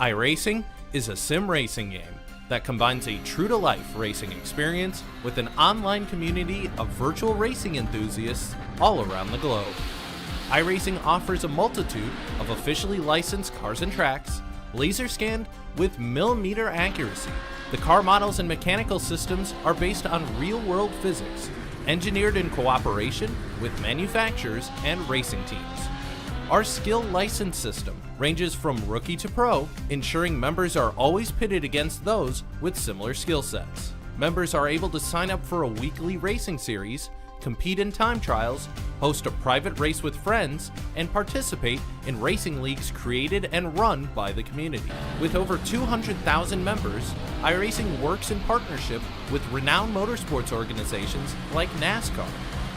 iRacing is a sim racing game that combines a true-to-life racing experience with an online community of virtual racing enthusiasts all around the globe. iRacing offers a multitude of officially licensed cars and tracks, laser scanned with millimeter accuracy. The car models and mechanical systems are based on real-world physics, engineered in cooperation with manufacturers and racing teams. Our skill license system ranges from rookie to pro, ensuring members are always pitted against those with similar skill sets. Members are able to sign up for a weekly racing series, compete in time trials, host a private race with friends, and participate in racing leagues created and run by the community. With over 200,000 members, iRacing works in partnership with renowned motorsports organizations like NASCAR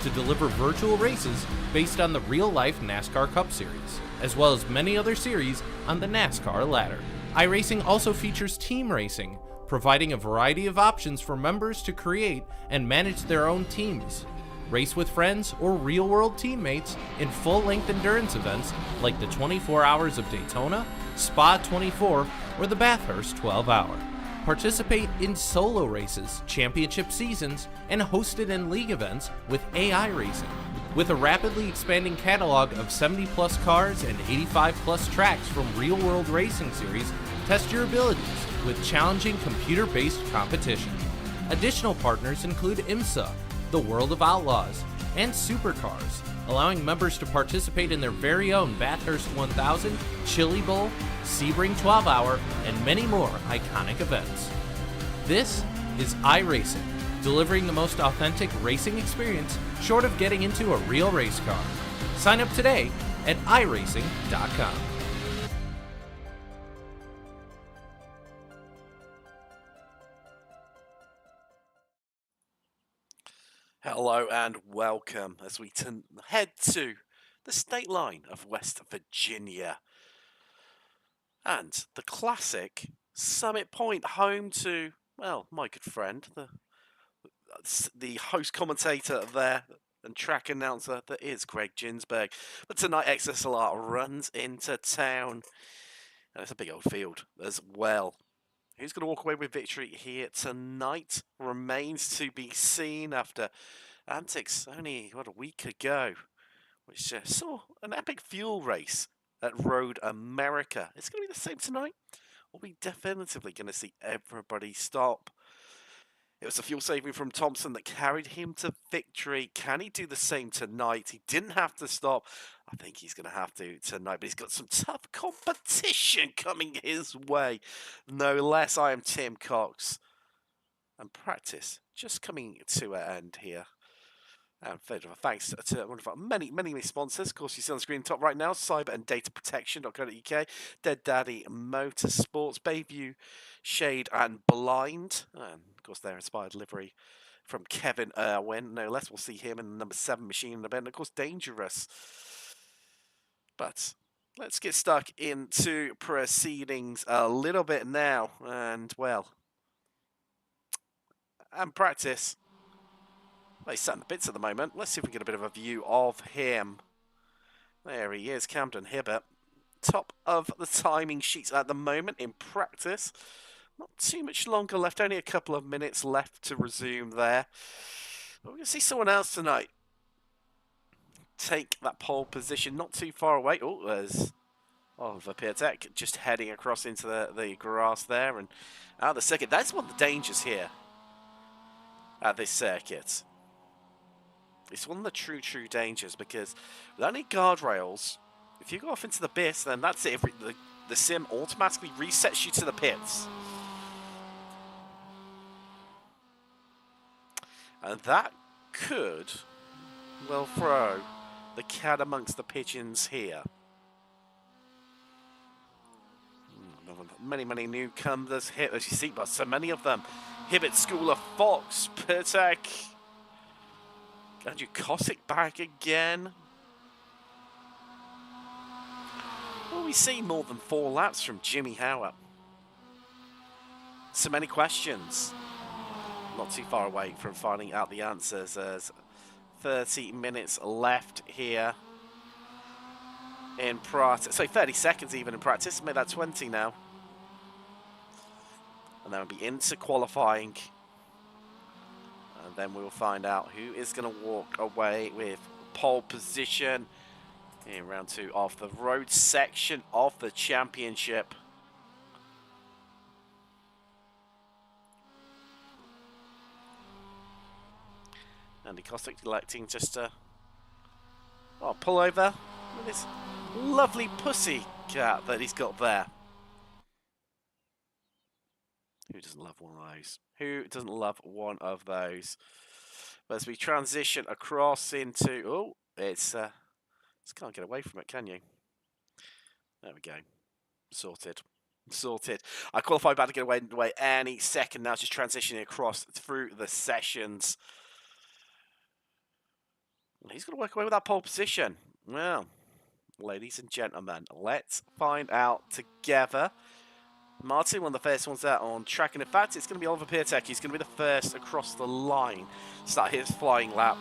to deliver virtual races based on the real-life NASCAR Cup Series, as well as many other series on the NASCAR ladder. iRacing also features team racing, providing a variety of options for members to create and manage their own teams, race with friends or real-world teammates in full-length endurance events like the 24 Hours of Daytona, Spa 24, or the Bathurst 12-Hour. Participate in solo races, championship seasons, and hosted in league events with AI Racing. With a rapidly expanding catalog of 70-plus cars and 85-plus tracks from real-world racing series, test your abilities with challenging computer-based competition. Additional partners include IMSA, the World of Outlaws, and Supercars, allowing members to participate in their very own Bathurst 1000, Chili Bowl, Sebring 12-Hour, and many more iconic events. This is iRacing, delivering the most authentic racing experience short of getting into a real race car. Sign up today at iRacing.com. Hello and welcome as we head to the state line of West Virginia and the classic Summit Point, home to, well, my good friend, the host commentator there and track announcer that is Greg Ginsberg. But tonight XSLR runs into town, and it's a big old field as well. Who's going to walk away with victory here tonight remains to be seen after antics only, a week ago, which saw an epic fuel race at Road America. It's going to be the same tonight, or we definitively going to see everybody stop. It was a fuel saving from Thompson that carried him to victory. Can he do the same tonight? He didn't have to stop. I think he's going to have to tonight, but he's got some tough competition coming his way. No less. I am Tim Cox. And practice just coming to an end here. And thanks to one of our many sponsors. Of course, you see on the screen top right now, cyber and data protection.co.uk, Dead Daddy Motorsports, Bayview, Shade and Blind. And of course, their inspired livery from Kevin Irwin. No less, we'll see him in the number 7 machine in the bed. And of course, Dangerous. But let's get stuck into proceedings a little bit now. And, well, and practice. He's sat in the bits at the moment. Let's see if we can get a bit of a view of him. There he is, Camden Hibbert. Top of the timing sheets at the moment in practice. Not too much longer left, only a couple of minutes left to resume there. But we're going to see someone else tonight take that pole position not too far away. Oh, there's Oliver Piatek just heading across into the grass there. And out of the circuit, that's one of the dangers here at this circuit. It's one of the true dangers because without any guardrails, if you go off into the pits, then that's it. The sim automatically resets you to the pits. And that could, well, throw the cat amongst the pigeons here. Many newcomers hit, as you see, but so many of them. Hibbert, Schooler, Fox, Piatek. Andrew Cossack back again. Will we see more than 4 laps from Jimmy Howard? So many questions. Not too far away from finding out the answers. There's 30 minutes left here in practice. So 30 seconds even in practice. Made that 20 now. And then we'll be into qualifying. And then we'll find out who is going to walk away with pole position in round 2 of the road section of the championship. Andy Kostick electing just to pull over with his lovely pussy cat that he's got there. Who doesn't love one of those? Who doesn't love one of those? But as we transition across into... Oh, it's can't get away from it, can you? There we go. Sorted. Sorted. I qualified about to get away any second now, just transitioning across through the sessions. He's going to work away with that pole position. Well, ladies and gentlemen, let's find out together. Martin, one of the first ones out on track, and in fact, it's going to be Oliver Piatek. He's going to be the first across the line. Start his flying lap.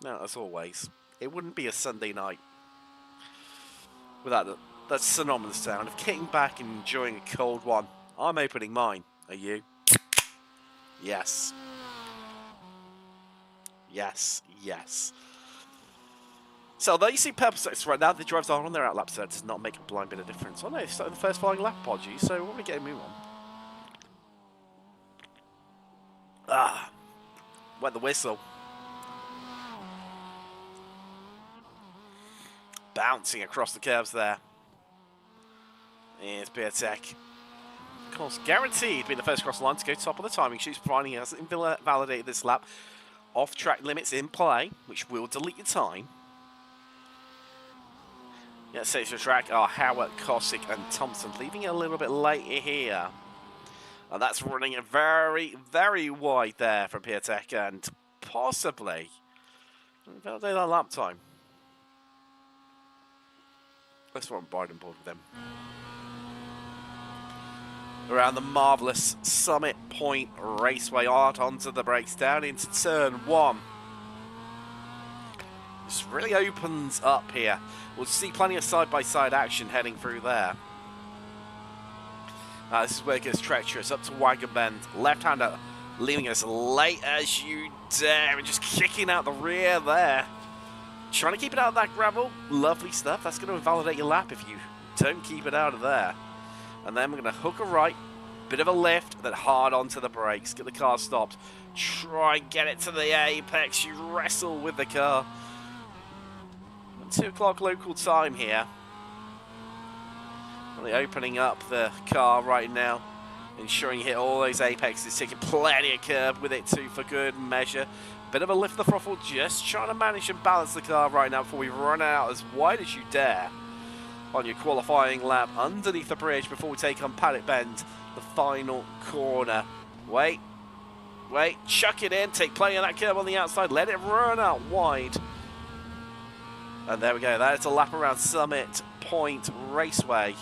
Now, as always, it wouldn't be a Sunday night without that synonymous sound of kicking back and enjoying a cold one. I'm opening mine. Are you? Yes. Yes, yes. So there you see purple sectors right now. The drivers are on their outlap, so that does not make a blind bit of difference. Oh no, it's starting the first flying lap, apologies. So what are we getting move on? Ah, wet the whistle. Bouncing across the curves there. Here's Piatek. Of course, guaranteed to be the first across the line to go top of the timing sheets, providing he hasn't invalidated this lap. Off-track limits in play, which will delete your time. Yeah, safe to track are Howard, Kosick and Thompson, leaving it a little bit late here. And that's running a very, very wide there from Piatek and possibly validate that lap time. That's what I'm riding board with them. Around the marvellous Summit Point Raceway, hard onto the brakes, down into turn 1. This really opens up here. We'll see plenty of side-by-side action heading through there. This is where it gets treacherous, up to Wagon Bend. Left-hander leaving as late as you dare and just kicking out the rear there. Trying to keep it out of that gravel. Lovely stuff. That's going to invalidate your lap if you don't keep it out of there. And then we're going to hook a right. Bit of a lift, then hard onto the brakes. Get the car stopped. Try and get it to the apex. You wrestle with the car. 2 o'clock local time here. Really opening up the car right now. Ensuring you hit all those apexes. Taking plenty of curb with it too for good measure. Bit of a lift the throttle. Just trying to manage and balance the car right now before we run out as wide as you dare. On your qualifying lap underneath the bridge before we take on Paddock Bend, the final corner. Wait, chuck it in, take plenty of that curb on the outside, let it run out wide. And there we go, that's a lap around Summit Point Raceway.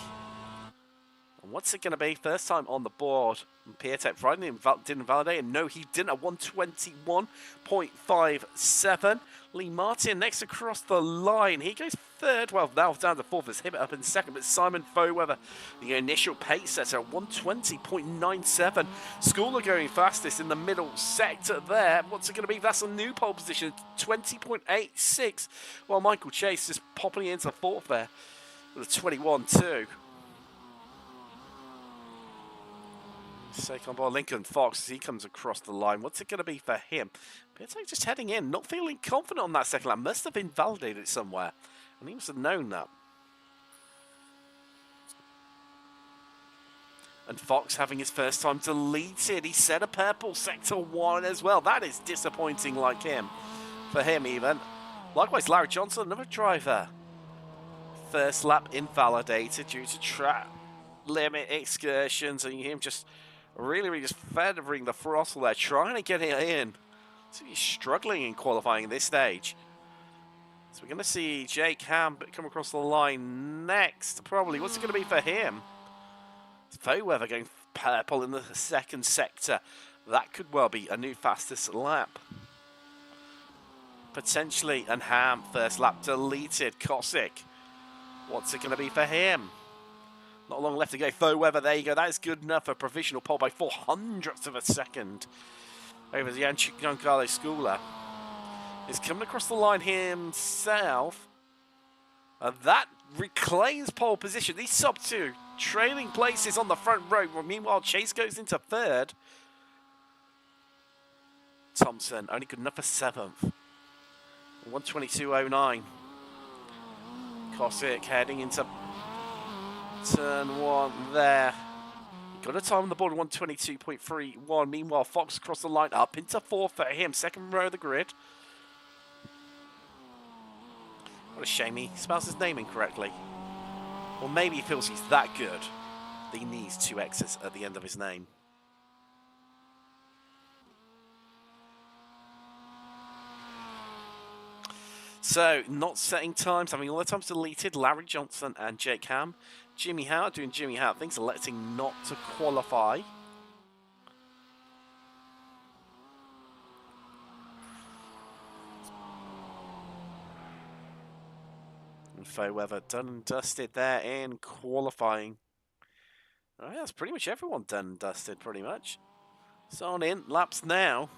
And what's it going to be? First time on the board. Piatek Friday didn't validate, and no, he didn't at 121.57. Lee Martin next across the line. He goes third. Well, now down to fourth. It's Hibbert up in second, but Simon Foweather, the initial pace setter, at 120.97. Schooler going fastest in the middle sector there. What's it going to be? That's a new pole position, 20.86. While Michael Chase just popping into fourth there with a 21.2. Take on board Lincoln Fox as he comes across the line. What's it going to be for him? Piatek just heading in, not feeling confident on that second lap. Must have invalidated it somewhere, and he must have known that. And Fox having his first time deleted. He set a purple sector 1 as well. That is disappointing like him. For him even. Likewise, Larry Johnson, another driver. First lap invalidated due to track limit excursions, and him just really just feathering the throttle there, trying to get it in. So he's struggling in qualifying at this stage. So we're going to see Jake Ham come across the line next, probably. What's it going to be for him? Foweather going purple in the second sector. That could well be a new fastest lap. potentially, and Ham, first lap deleted. Kosick, what's it going to be for him? Not long left to go. Faux weather, there you go. That is good enough for a provisional pole by 400ths of a second over the Giancarlo Schooler. He's coming across the line himself. And that reclaims pole position. These sub two trailing places on the front row. Meanwhile, Chase goes into third. Thompson only good enough for 7th. 122.09. Kosick heading into turn 1 there. Got a time on the board, 122.31. Meanwhile, Fox across the line, up into 4th for him. Second row of the grid. What a shame he spells his name incorrectly. Or maybe he feels he's that good that he needs 2 X's at the end of his name. So, not setting times, having all the times deleted. Larry Johnson and Jake Ham. Jimmy Howard doing Jimmy Howard things, electing not to qualify. And faux weather done and dusted there in qualifying. Oh, yeah, that's pretty much everyone done and dusted, pretty much. So on in, laps now.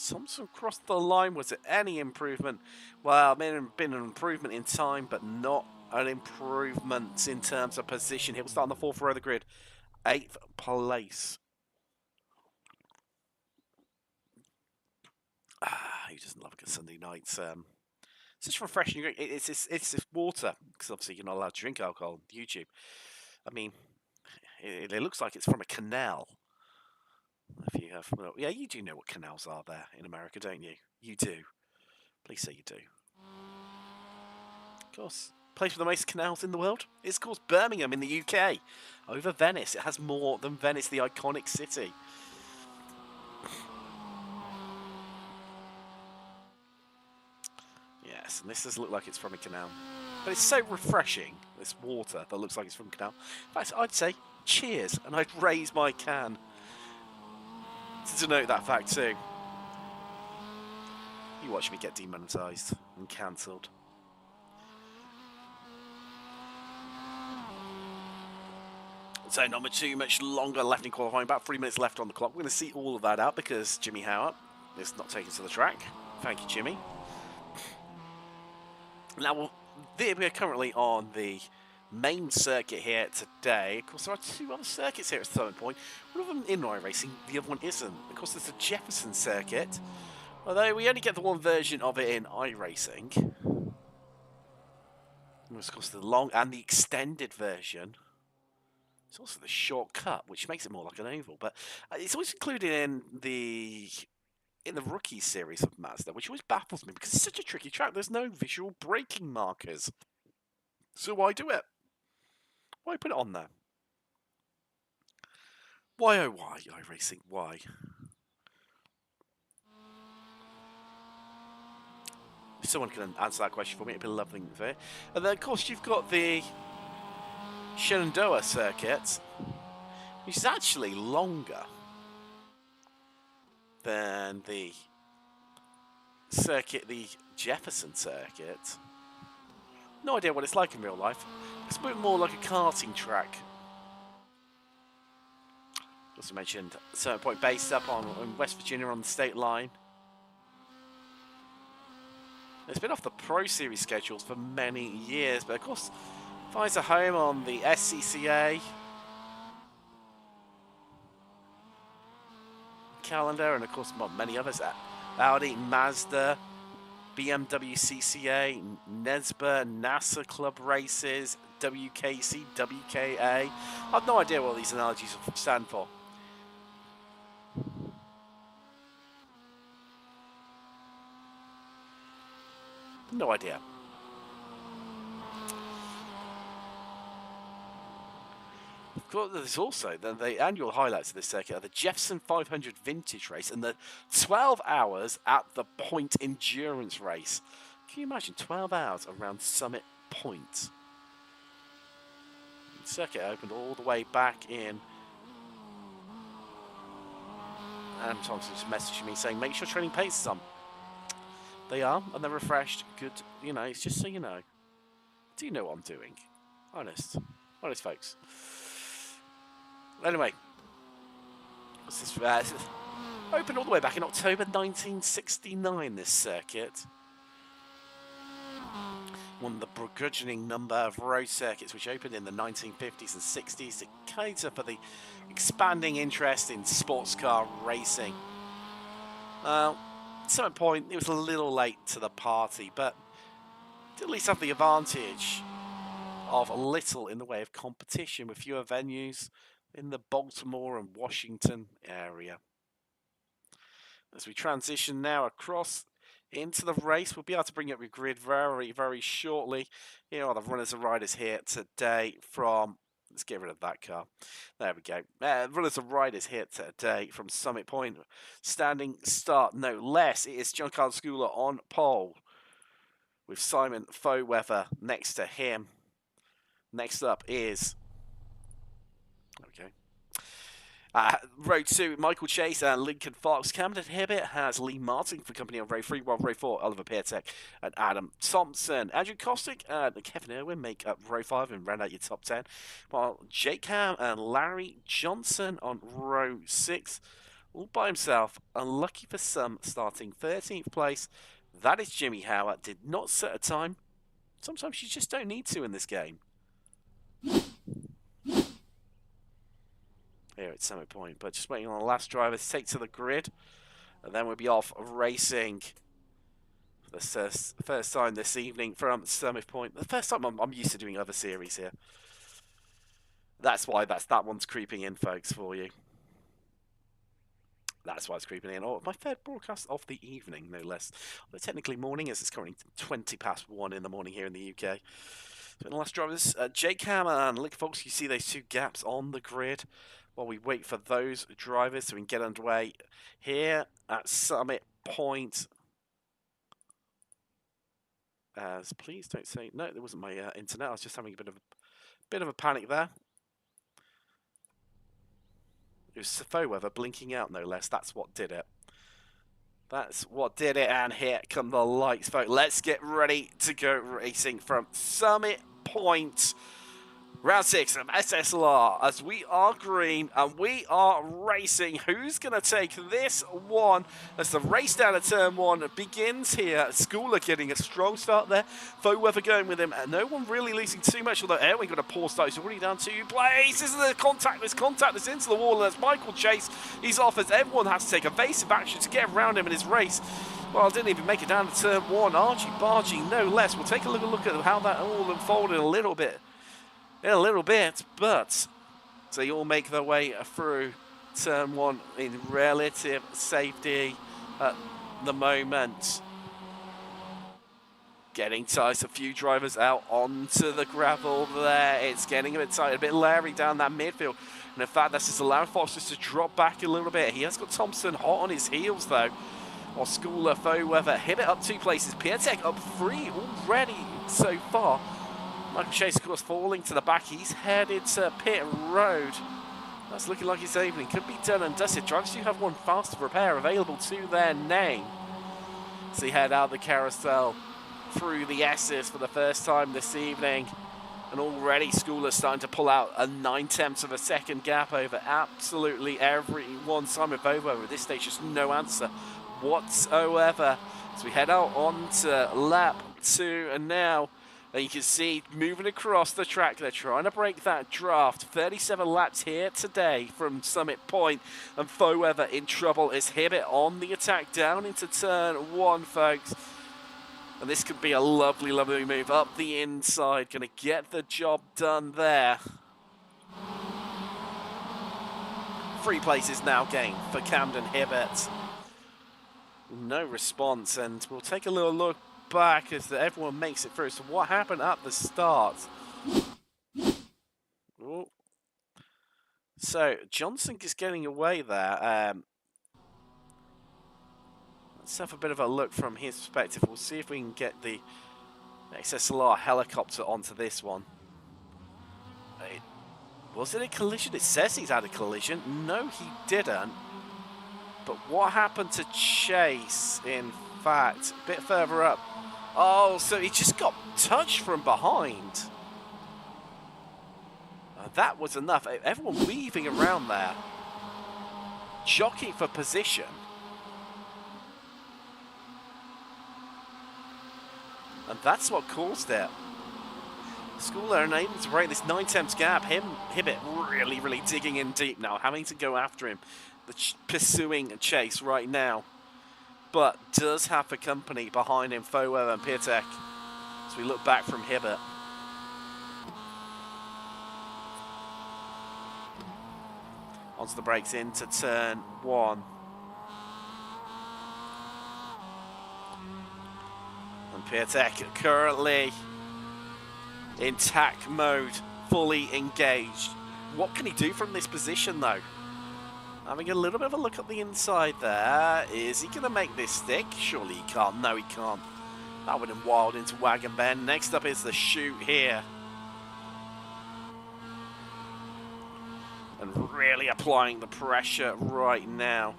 Thompson crossed the line. Was it any improvement? Well, it may have been an improvement in time, but not an improvement in terms of position. He'll start on the 4th row of the grid. 8th place. Who doesn't love a good Sunday night? It's just refreshing. It's this water, because obviously you're not allowed to drink alcohol on YouTube. I mean, it looks like it's from a canal. If you have, well, yeah, you do know what canals are there in America, don't you? You do. Please say you do. Of course. Place with the most canals in the world? It's of course Birmingham in the UK. Over Venice. It has more than Venice, the iconic city. Yes, and this does look like it's from a canal. But it's so refreshing, this water that looks like it's from a canal. In fact, I'd say cheers, and I'd raise my can to denote that fact too. You watch me get demonetised and cancelled. So not too much longer left in qualifying, about 3 minutes left on the clock. We're going to see all of that out because Jimmy Howard is not taken to the track. Thank you, Jimmy. Now, we're currently on the main circuit here today. Of course, there are 2 other circuits here at Southern Point. One of them in iRacing, the other one isn't. Of course, there's the Jefferson circuit, although we only get the one version of it in iRacing. And of course, the long and the extended version. It's also the shortcut, which makes it more like an oval. But it's always included in the rookie series of Mazda, which always baffles me because it's such a tricky track. There's no visual braking markers. So why do it? Why put it on there? Why oh why, iRacing? Why? If someone can answer that question for me, it'd be lovely. And then, of course, you've got the Shenandoah circuit, which is actually longer than the circuit, the Jefferson circuit. No idea what it's like in real life. It's a bit more like a karting track. Also mentioned Certain Point based up in West Virginia on the state line. It's been off the Pro Series schedules for many years, but of course finds a home on the SCCA calendar, and of course many others. Audi, Mazda, BMW CCA, NESBA, NASA Club Races, WKC, WKA. I have no idea what these analogies stand for. No idea. Of course, there's also the annual highlights of this circuit are the Jefferson 500 Vintage Race and the 12 hours at the Point Endurance Race. Can you imagine 12 hours around Summit Point? The circuit opened all the way back in. And Thompson just messaged me saying, make sure training pace is on. They are, and they're refreshed. Good, you know, it's just so you know. Do you know what I'm doing? Honest. Honest, folks. Anyway. This is, opened all the way back in October 1969, this circuit. One of the begrudging number of road circuits which opened in the 1950s and 60s to cater for the expanding interest in sports car racing. At some point, it was a little late to the party, but did at least have the advantage of little in the way of competition with fewer venues in the Baltimore and Washington area. As we transition now across into the race, we'll be able to bring up your grid very, very shortly. Here are the runners and riders here today from... Let's get rid of that car. There we go. Runners and riders here today from Summit Point. Standing start, no less. It is Giancarlo Schooler on pole, with Simon Foweather next to him. Next up is... Okay. Row 2, Michael Chase and Lincoln Fox. Camden Hibbett has Lee Martin for company on row 3, while row 4, Oliver Piatek and Adam Thompson. Andrew Kostick and Kevin Irwin make up row 5 and round out your top 10, while Jake Ham and Larry Johnson on row 6, all by himself, unlucky for some, starting 13th place. That is Jimmy Howard. Did not set a time. Sometimes you just don't need to in this game. Here at Summit Point, but just waiting on the last driver to take to the grid, and then we'll be off racing for the first time this evening from Summit Point. The first time I'm used to doing other series here. That's why that one's creeping in, folks, for you. That's why it's creeping in. Oh, my third broadcast of the evening, no less. Although technically morning, as it's currently 20 past 1 in the morning here in the UK. So the last drivers, Jake Hammer and Lick Fox, you see those two gaps on the grid while we wait for those drivers so we can get underway here at Summit Point. As please don't say no, there wasn't my internet. I was just having a bit of a panic there. It was Foweather blinking out, no less. That's what did it. That's what did it. And here come the lights, folks. Let's get ready to go racing from Summit Point. Round 6 of XSLR, as we are green and we are racing. Who's going to take this one as the race down at turn 1 begins here? Schooler getting a strong start there. Foweather going with him, and no one really losing too much, although Erwin got a poor start. He's already down 2 places. The contactless into the wall, and that's Michael Chase. He's off as everyone has to take evasive action to get around him in his race. Well, didn't even make it down to turn 1. Argy-bargy, no less. We'll take a look at how that all unfolded in a little bit, but they all make their way through turn 1 in relative safety at the moment. Getting tight, a few drivers out onto the gravel there. It's getting a bit tight, a bit Larry down that midfield. And in fact, that's just allowing Fox just to drop back a little bit. He has got Thompson hot on his heels though. While Schooler, Foweather, Hibbett up 2 places. Piatek up 3 already so far. Michael Chase, of course, falling to the back. He's headed to pit road. That's looking like his evening could be done and dusted. Drivers do have one faster repair available to their name. So he head out the carousel through the S's for the first time this evening. And already Schooler's starting to pull out a 9/10 of a second gap over absolutely everyone. Simon Foweather at this stage, just no answer whatsoever. So we head out onto lap 2, and now you can see moving across the track, they're trying to break that draft. 37 laps here today from Summit Point, and Foweather in trouble as Hibbett on the attack down into turn 1, folks. And this could be a lovely, lovely move up the inside. Going to get the job done there. 3 places now gained for Camden Hibbett. No response, and we'll take a little look back as everyone makes it through. So what happened at the start? Ooh. So Johnson is getting away there. Let's have a bit of a look from his perspective. We'll see if we can get the XSLR helicopter onto this one. Was it a collision? It says he's had a collision. No, he didn't. But what happened to Chase, in fact. A bit further up. Oh, so he just got touched from behind. That was enough. Everyone weaving around there. Jockey for position. And that's what caused it. Schooler unable to break this 9/10 gap. Hibbett really digging in deep now, having to go after him. The pursuing chase right now. But does have the company behind him, Foweweather and Piatek. As we look back from Hibbett. Onto the brakes into turn 1. And Piatek currently in tack mode, fully engaged. What can he do from this position though? Having a little bit of a look at the inside there. Is he going to make this stick? Surely he can't. No, he can't. That would have wild into Wagon Bend. Next up is the chute here. And really applying the pressure right now.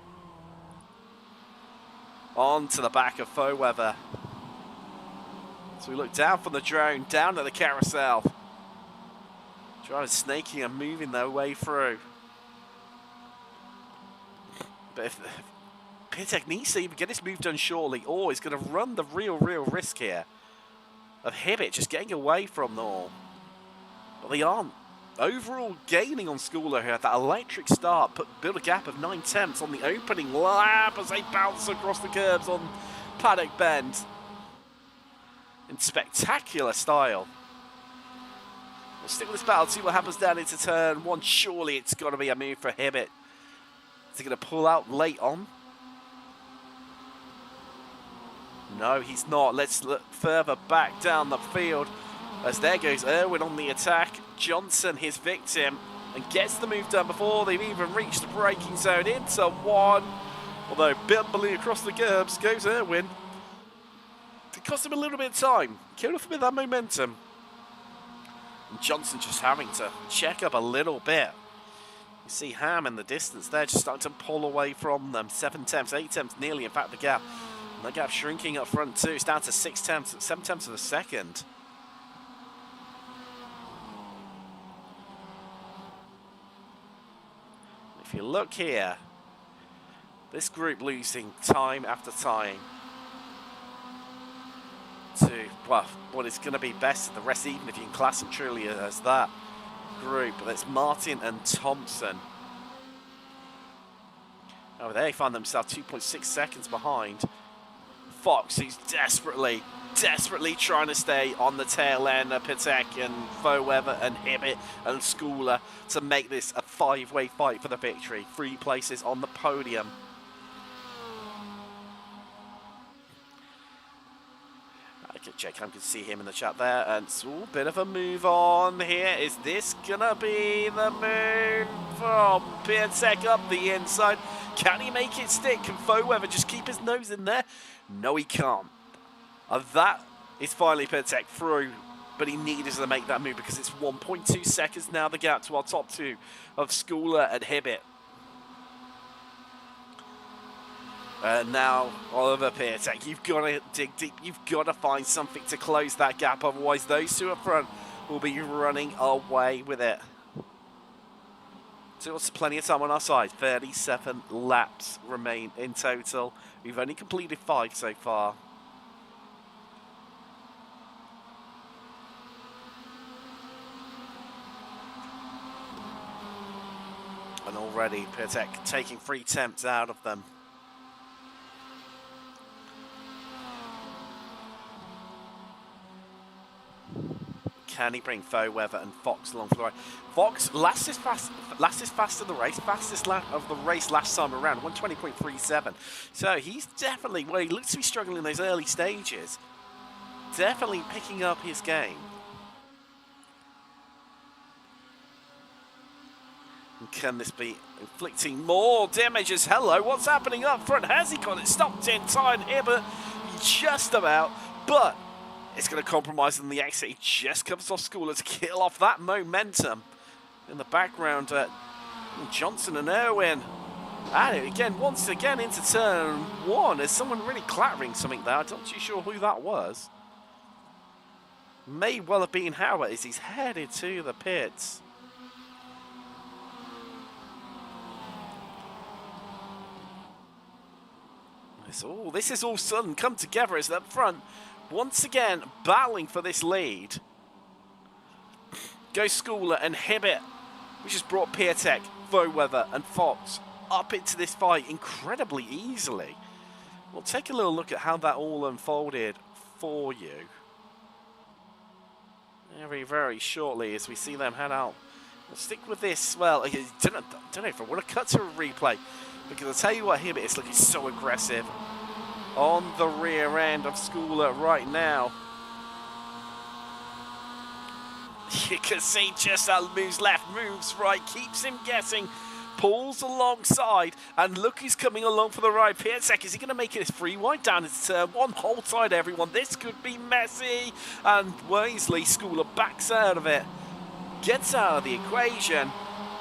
On to the back of Foweweather. So we look down from the drone, down at the carousel. Drivers snaking and moving their way through. But if Piatek needs to even get this move done shortly, or he's going to run the real risk here of Hibbett just getting away from them all. But they aren't. Overall gaining on Schooler here. That electric start built a gap of 9/10 on the opening lap as they bounce across the curbs on Paddock Bend. In spectacular style. We'll stick with this battle, see what happens down into turn 1. Surely it's got to be a move for Hibbett. Is he going to pull out late on? No, he's not. Let's look further back down the field. As there goes Irwin on the attack. Johnson, his victim, and gets the move done before they've even reached the braking zone into 1. Although bumbling across the curbs goes Irwin. It cost him a little bit of time. Killed off a bit of that momentum. And Johnson just having to check up a little bit. You see Ham in the distance there, just starting to pull away from them. 7/10, 8/10 nearly, in fact, the gap. And the gap shrinking up front too. It's down to 6/10, 7/10 of a second. If you look here, this group losing time after time to, well, what is going to be best of the rest, even if you can class them truly as that group. That's Martin and Thompson. Oh, they find themselves 2.6 seconds behind. Fox, who's desperately trying to stay on the tail end of Piatek and Foweweather and Hibbett and Schooler to make this a 5-way fight for the victory. 3 places on the podium. Jacob can see him in the chat there, and a bit of a move on here. Is this gonna be the move from Piatek up the inside? Can he make it stick? Can Foweweather just keep his nose in there? No, he can't. And that is finally Piatek through, but he needed to make that move because it's 1.2 seconds now, the gap to our top 2 of Schooler and Hibbett. Now, Oliver Piatek, you've got to dig deep. You've got to find something to close that gap. Otherwise, those 2 up front will be running away with it. So it's plenty of time on our side. 37 laps remain in total. We've only completed 5 so far. And already Piatek taking 3 attempts out of them. Can he bring Foweweather and Fox along for the ride? Fox fastest of the race, fastest lap of the race last time around, 120.37. So he's definitely, well, he looks to be struggling in those early stages. Definitely picking up his game. And can this be inflicting more damages? Hello, what's happening up front? Has he got it stopped in time here? But just about, but it's going to compromise on the exit. He just comes off Schooler to kill off that momentum. In the background, Johnson and Irwin And again, once again into turn one. There's someone really clattering something there. I'm not too sure who that was. May well have been Howard as he's headed to the pits. This is all sudden come together as up front, once again battling for this lead. Go Schooler and Hibbett, which has brought Piatek, Voweather and Fox up into this fight incredibly easily. We'll take a little look at how that all unfolded for you very, very shortly as we see them head out. We'll stick with this. Well, I don't know if I want to cut to a replay, because I'll tell you what, Hibbett is looking so aggressive on the rear end of Schooler right now. You can see just how moves left, moves right, keeps him guessing, pulls alongside, and look who's coming along for the ride. Piatek, is he going to make it his free wide down into turn one? Hold tight, everyone. This could be messy. And Weasley, Schooler backs out of it, gets out of the equation,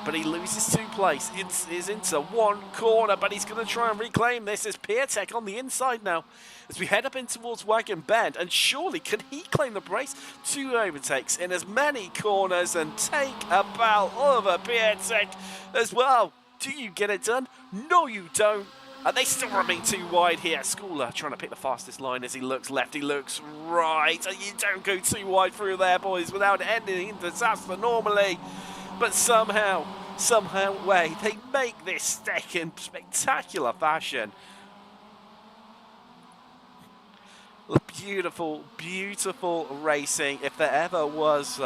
but he loses 2 place. It's into one corner, but he's going to try and reclaim this. As Piatek on the inside now as we head up in towards Wagon Bend, and surely can he claim the brace? 2 overtakes in as many corners and take about Oliver Piatek as well. Do you get it done? No, you don't. And they still remain 2 wide here. Schooler trying to pick the fastest line as he looks left, he looks right. And you don't go 2 wide through there, boys, without ending in disaster normally. But somehow way, they make this stick in spectacular fashion. Beautiful, beautiful racing, if there ever was.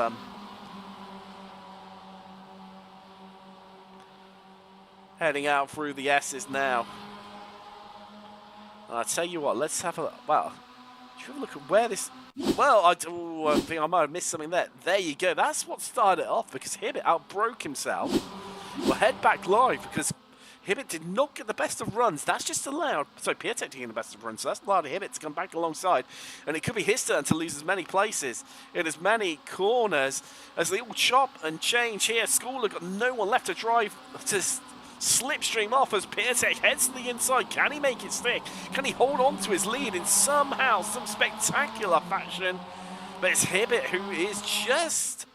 Heading out through the S's now. And I'll tell you what, let's have a, well, should we have a look at where this, well, I think I might have missed something there. There you go, that's what started it off, because Hibbett outbroke himself. We'll head back live, because Hibbett did not get the best of runs. That's just allowed, so Piatek getting the best of runs, so that's allowed Hibbett to come back alongside. And it could be his turn to lose as many places in as many corners as they all chop and change here. Schooler got no one left to drive, to slipstream off as Piatek heads to the inside. Can he make it stick? Can he hold on to his lead in somehow, some spectacular fashion? But it's Hibbett who is just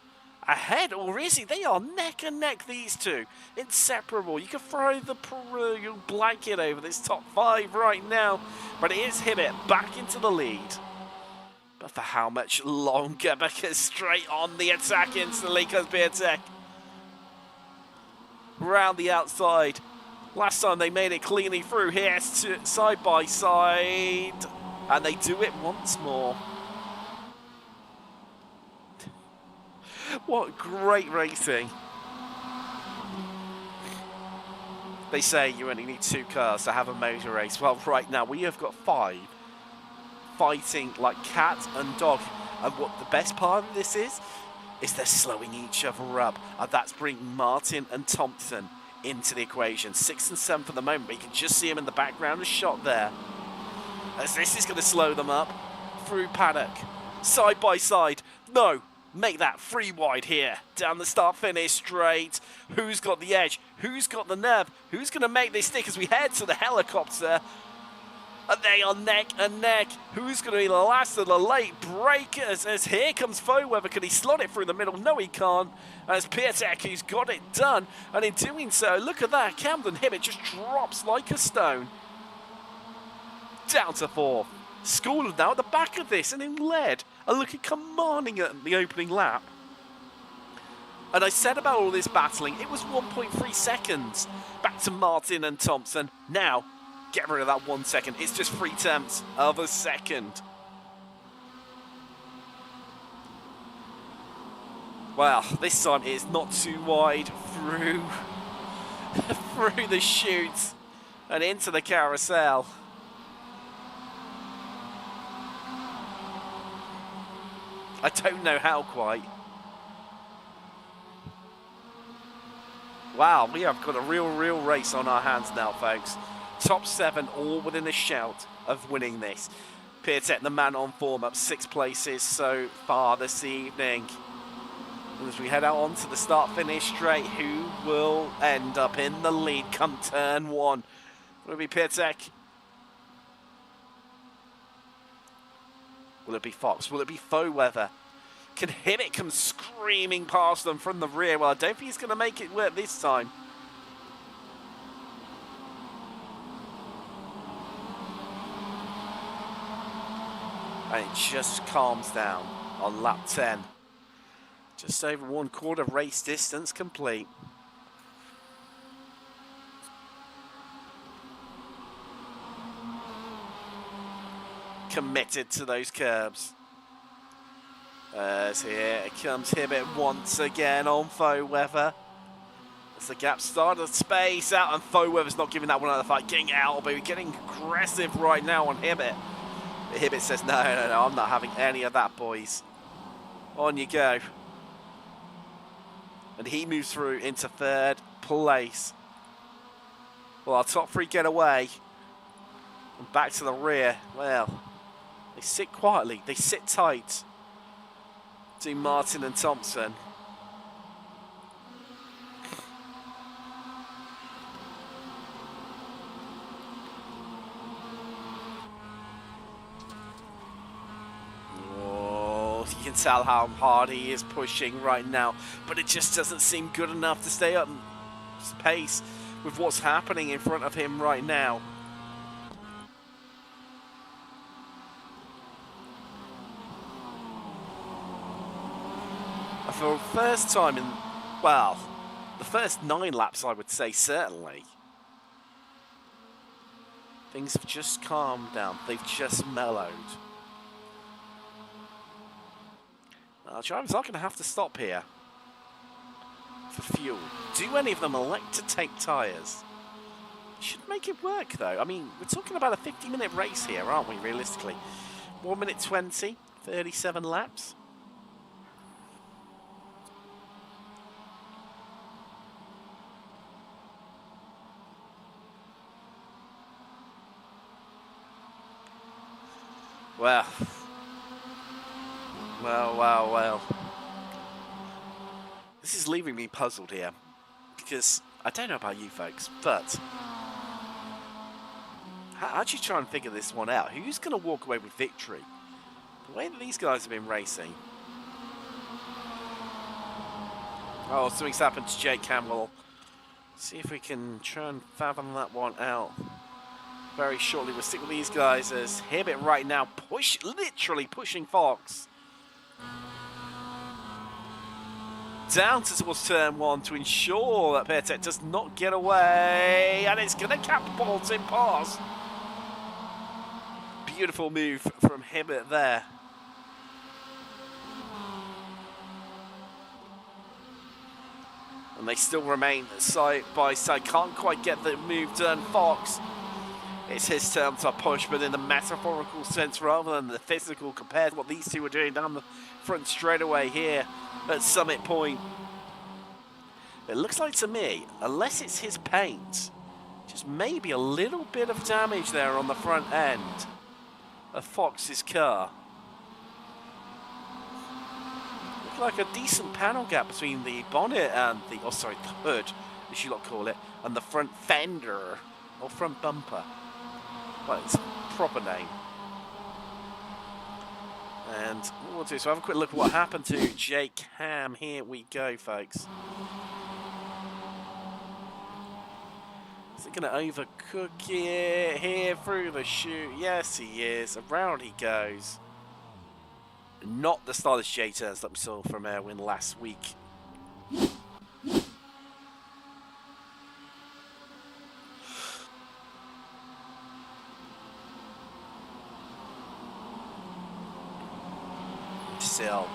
ahead, or is he? They are neck and neck, these two. Inseparable. You can throw the perennial blanket over this top 5 right now, but it is Hibbett back into the lead. But for how much longer? Because straight on the attack instantly comes Piatek. Round the outside. Last time they made it cleanly through here, side by side, and they do it once more. What great racing. They say you only need 2 cars to have a motor race. Well, right now we have got 5 fighting like cat and dog. And what the best part of this is they're slowing each other up. And that's bringing Martin and Thompson into the equation. 6th and 7th at the moment, but you can just see him in the background, a shot there. As this is going to slow them up through paddock. Side by side. No. Make that 3 wide here. Down the start-finish straight. Who's got the edge? Who's got the nerve? Who's going to make this stick as we head to the helicopter? And they are neck and neck. Who's going to be the last of the late breakers? As here comes Voweather. Can he slot it through the middle? No, he can't. As Piatek, who's got it done. And in doing so, look at that. Camden Hibbett just drops like a stone. Down to 4th. Schooler now at the back of this and in lead. And looking commanding at the opening lap. And I said about all this battling, it was 1.3 seconds. Back to Martin and Thompson. Now, get rid of that 1 second. It's just 3/10 of a second. Well, this time it's not too wide through, through the chute and into the carousel. I don't know how quite. Wow, we have got a real race on our hands now, folks. Top 7 all within a shout of winning this. Piatek, the man on form, up 6 places so far this evening. And as we head out onto the start-finish straight, who will end up in the lead come turn one? Will it be Piatek? Will it be Fox? Will it be Foweather? Can Hibbett come screaming past them from the rear? Well, I don't think he's going to make it work this time. And it just calms down on lap 10. Just over 1/4 race distance complete. Committed to those curbs. As here comes Hibbett once again on Foweather. As the gap started to space out, and Foweather's not giving that one another fight, getting out, but getting aggressive right now on Hibbett. But Hibbett says, no, I'm not having any of that, boys. On you go. And he moves through into 3rd place. Well, our top 3 get away. And back to the rear. Well, they sit quietly. They sit tight. To Martin and Thompson. You can tell how hard he is pushing right now, but it just doesn't seem good enough to stay up pace with what's happening in front of him right now. For the first time in, well, the first 9 laps, I would say, certainly, things have just calmed down. They've just mellowed. Drivers are going to have to stop here for fuel. Do any of them elect to take tyres? Should make it work, though. I mean, we're talking about a 50-minute race here, aren't we, realistically? 1 minute 20, 37 laps. Well. This is leaving me puzzled here, because I don't know about you folks, but how do you try and figure this one out? Who's going to walk away with victory? The way that these guys have been racing. Oh, something's happened to Jake Campbell. See if we can try and fathom that one out. Very shortly, we'll stick with these guys as Hibbett right now literally pushing Fox down towards turn 1 to ensure that Piatek does not get away, and it's going to catapult him past. Beautiful move from Hibbett there. And they still remain side by side. Can't quite get the move done. Fox, it's his turn to push, but in the metaphorical sense rather than the physical, compared to what these two are doing down the front straightaway here at Summit Point. It looks like to me, unless it's his paint, just maybe a little bit of damage there on the front end of Fox's car. Look like a decent panel gap between the bonnet and the, the hood, as you lot call it, and the front fender, or front bumper. Well, it's a proper name. And what we'll do, so have a quick look at what happened to Jake Ham. Here we go, folks. Is it going to overcook it here through the chute? Yes, he is. Around he goes. Not the stylish J-turns that we saw from Erwin last week. Still.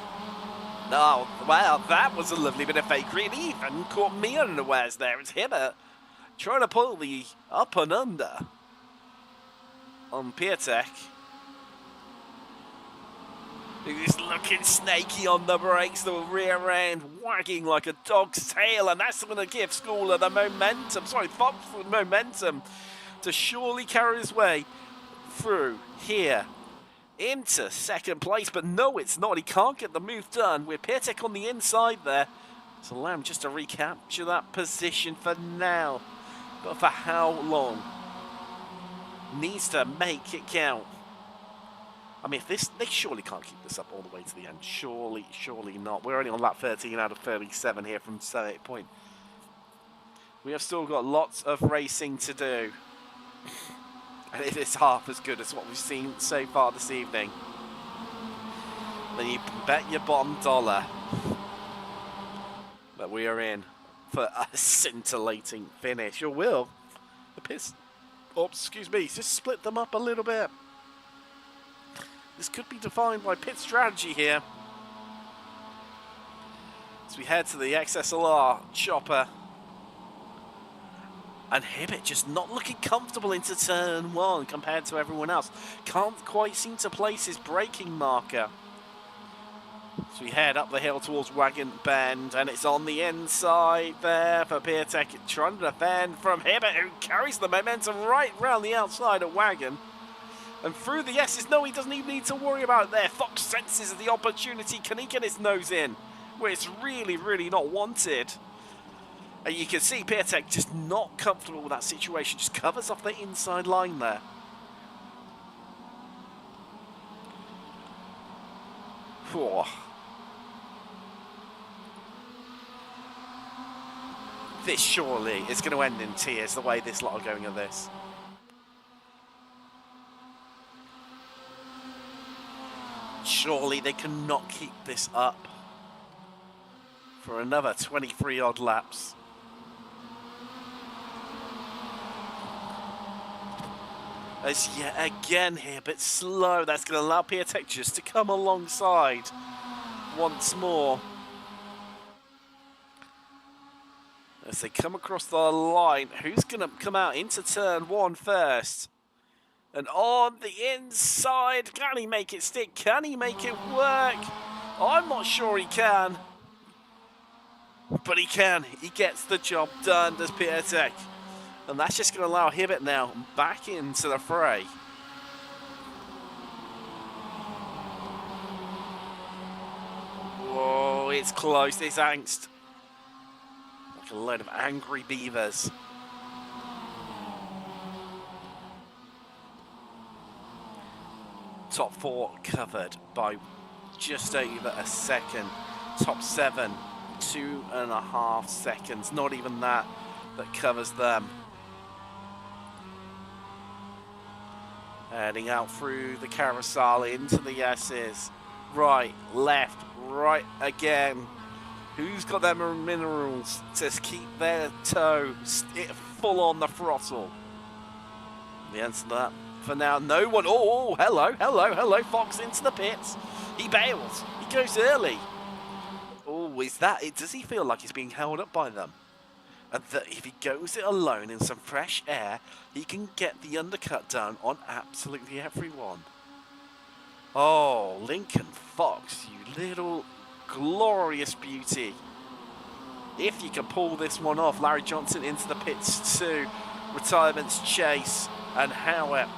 Oh, well, that was a lovely bit of fakery. It even caught me unawares there. It's Hibbett trying to pull the up and under on Piatek. He's looking snaky on the brakes, the rear end wagging like a dog's tail, and that's going to give Schooler the momentum, Fox the momentum to surely carry his way through here into second place, but no, it's not. He can't get the move done with Piatek on the inside there. So allow him just to recapture that position for now. But for how long? Needs to make it count. I mean, if they surely can't keep this up all the way to the end. Surely not. We're only on lap 13 out of 37 here from Summit Point. We have still got lots of racing to do. And if it's half as good as what we've seen so far this evening, then you bet your bottom dollar that we are in for a scintillating finish. Or will the piss? Oh, excuse me. Just split them up a little bit. This could be defined by pit strategy here. As we head to the XSLR chopper. And Hibbett just not looking comfortable into turn one compared to everyone else. Can't quite seem to place his braking marker. So we head up the hill towards Wagon Bend, and it's on the inside there for Piatek, trying to defend from Hibbett, who carries the momentum right round the outside of Wagon. And through the S's, no, he doesn't even need to worry about it there. Fox senses the opportunity. Can he get his nose in where it's really not wanted? And you can see Piatek just not comfortable with that situation. Just covers off the inside line there. Whew. This surely is going to end in tears, the way this lot are going at this. Surely they cannot keep this up for another 23 odd laps. As yet again here, but slow. That's going to allow Piatek just to come alongside once more. As they come across the line, who's going to come out into turn one first? And on the inside, can he make it stick? Can he make it work? I'm not sure he can. But he can. He gets the job done, does Piatek. And that's just going to allow Hibbett now back into the fray. Whoa, it's close. It's angst. Like a load of angry beavers. Top four covered by just over a second. Top seven, 2.5 seconds. Not even that covers them. Heading out through the carousel into the S's. Right, left, right again. Who's got their minerals to keep their toe full on the throttle? The answer to that, for now, no one. Oh, hello. Fox into the pits. He bails. He goes early. Oh, is that it? Does he feel like he's being held up by them? And that if he goes it alone in some fresh air, he can get the undercut done on absolutely everyone. Oh, Lincoln Fox, you little glorious beauty. If you can pull this one off, Larry Johnson into the pits too. Retirement's Chase and Howard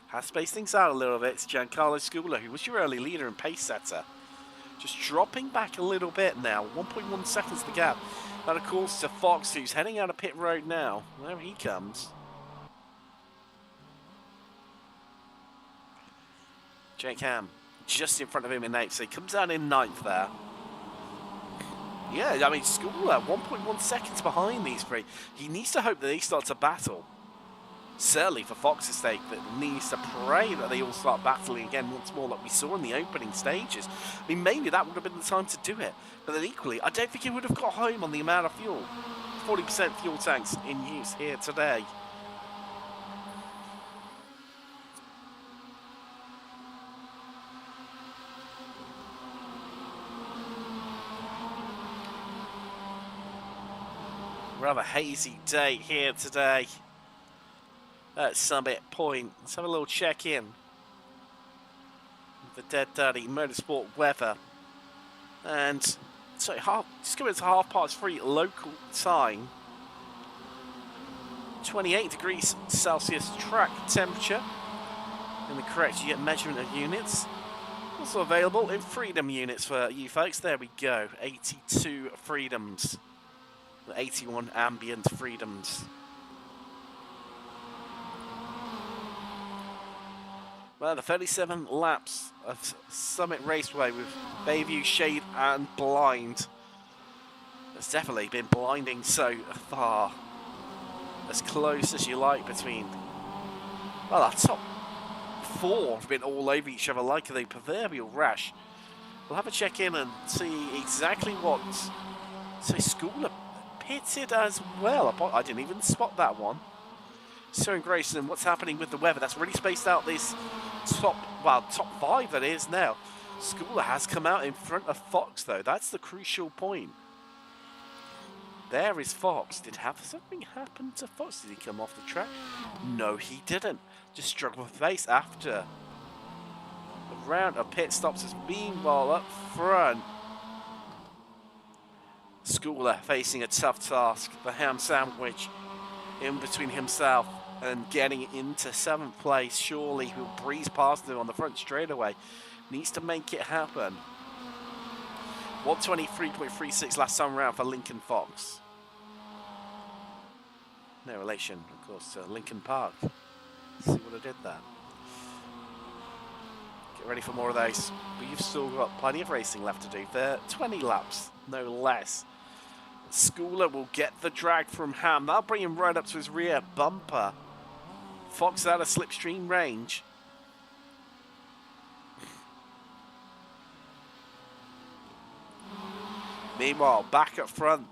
has spaced things out a little bit. It's Giancarlo Scuba, who was your early leader and pace setter. Just dropping back a little bit now. 1.1 seconds the gap. That, of course, to Fox, who's heading out of pit road now. There he comes. Jake Ham just in front of him in 8th, so he comes out in 9th there. Yeah, I mean, Schooler, 1.1 seconds behind these three. He needs to hope that they start to battle. Certainly for Fox's sake, that needs to pray that they all start battling again once more like we saw in the opening stages. I mean, maybe that would have been the time to do it. But then equally, I don't think he would have got home on the amount of fuel. 40% fuel tanks in use here today. Rather hazy day here today at Summit Point. Let's have a little check-in with the Dead Daddy Motorsport weather. And so just coming to 3:30 local time. 28 degrees Celsius track temperature in the correct measurement of units. Also available in freedom units for you folks. There we go. 82 freedoms. 81 ambient freedoms. Well, the 37 laps of Summit Raceway with Bayview, Shade and Blind. It's definitely been blinding so far. As close as you like between... Well, our top four have been all over each other like the proverbial rash. We'll have a check in and see exactly what... So Schooler pitted as well. I didn't even spot that one. So in Grayson, what's happening with the weather? That's really spaced out this top five that is now. Schooler has come out in front of Fox though. That's the crucial point. There is Fox. Did something happen to Fox? Did he come off the track? No, he didn't. Just struggled with pace after a round of pit stops. As meanwhile up front, Schooler facing a tough task. The ham sandwich in between himself and getting into 7th place. Surely he'll breeze past him on the front straightaway. Needs to make it happen. 123.36 last time around for Lincoln Fox. No relation, of course, to Lincoln Park. See what I did there. Get ready for more of those. We've still got plenty of racing left to do. They're 20 laps, no less. Schooler will get the drag from Ham. That'll bring him right up to his rear bumper. Fox out of slipstream range. Meanwhile, back up front,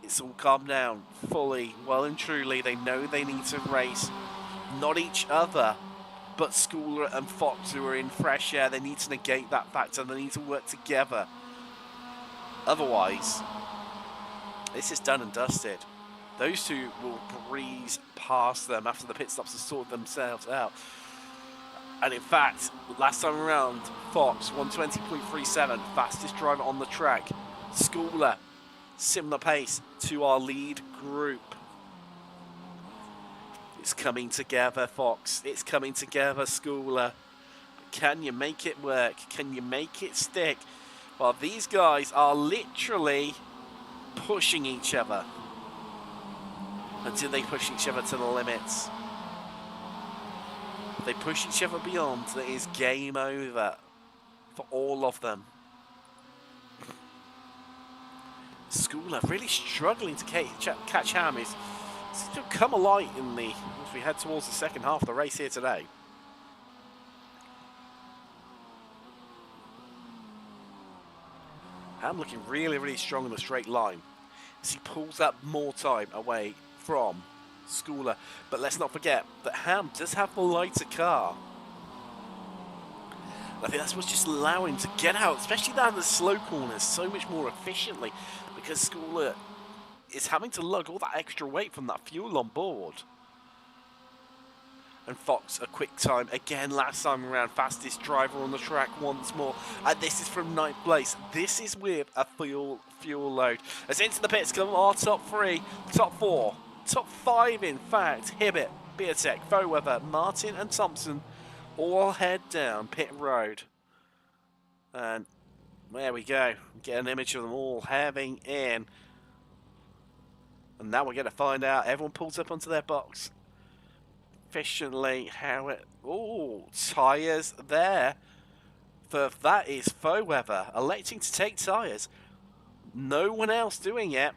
it's all calmed down fully, well and truly. They know they need to race, not each other, but Schooler and Fox, who are in fresh air. They need to negate that factor. They need to work together. Otherwise, this is done and dusted. Those two will breeze past them after the pit stops have sorted themselves out. And in fact, last time around, Fox, 120.37, fastest driver on the track. Schooler, similar pace to our lead group. It's coming together, Fox. It's coming together, Schooler. Can you make it work? Can you make it stick? Well, these guys are literally pushing each other. Until they push each other to the limits. If they push each other beyond, it is game over for all of them. Schooler really struggling to catch Ham. He's still come alight in the as we head towards the second half of the race here today. Ham looking really, really strong in the straight line as he pulls up more time away from Schooler. But let's not forget that Ham does have the lighter car. I think that's what's just allowing him to get out, especially down the slow corners, so much more efficiently, because Schooler is having to lug all that extra weight from that fuel on board. And Fox, a quick time again last time around, fastest driver on the track once more. And this is from 9th place. This is with a fuel load. As into the pits come our top 3, top 4, top 5 in fact. Hibbett, Beatek, Foweather, Martin and Thompson all head down pit road. And there we go. Get an image of them all having in. And now we're going to find out. Everyone pulls up onto their box efficiently how it... Oh, tyres there. For that is Foweather electing to take tyres. No one else doing it.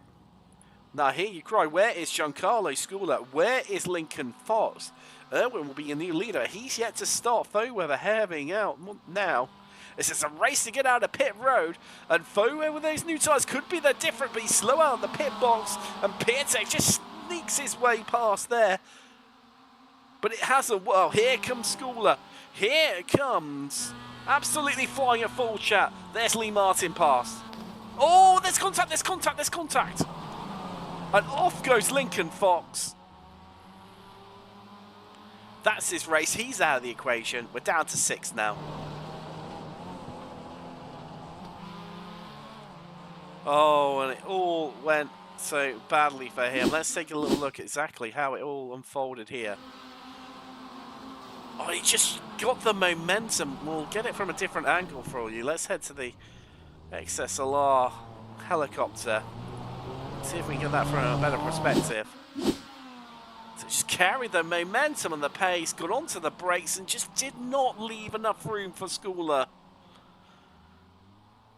Now I hear you cry, where is Giancarlo Schooler? Where is Lincoln Fox? Irwin will be a new leader. He's yet to start. Foweather having out now. This is a race to get out of pit road, and Foweather with those new tyres could be the difference, but he's slow out of the pit box, and Piatek just sneaks his way past there. But it hasn't. Well, here comes Schooler. Here it comes. Absolutely flying at full chat. There's Lee Martin past. Oh, there's contact, there's contact, there's contact. And off goes Lincoln Fox. That's his race. He's out of the equation. We're down to 6 now. Oh, and it all went so badly for him. Let's take a little look at exactly how it all unfolded here. Oh, he just got the momentum. We'll get it from a different angle for you. Let's head to the XSLR helicopter. See if we can get that from a better perspective. So just carried the momentum and the pace, got onto the brakes and just did not leave enough room for Schooler.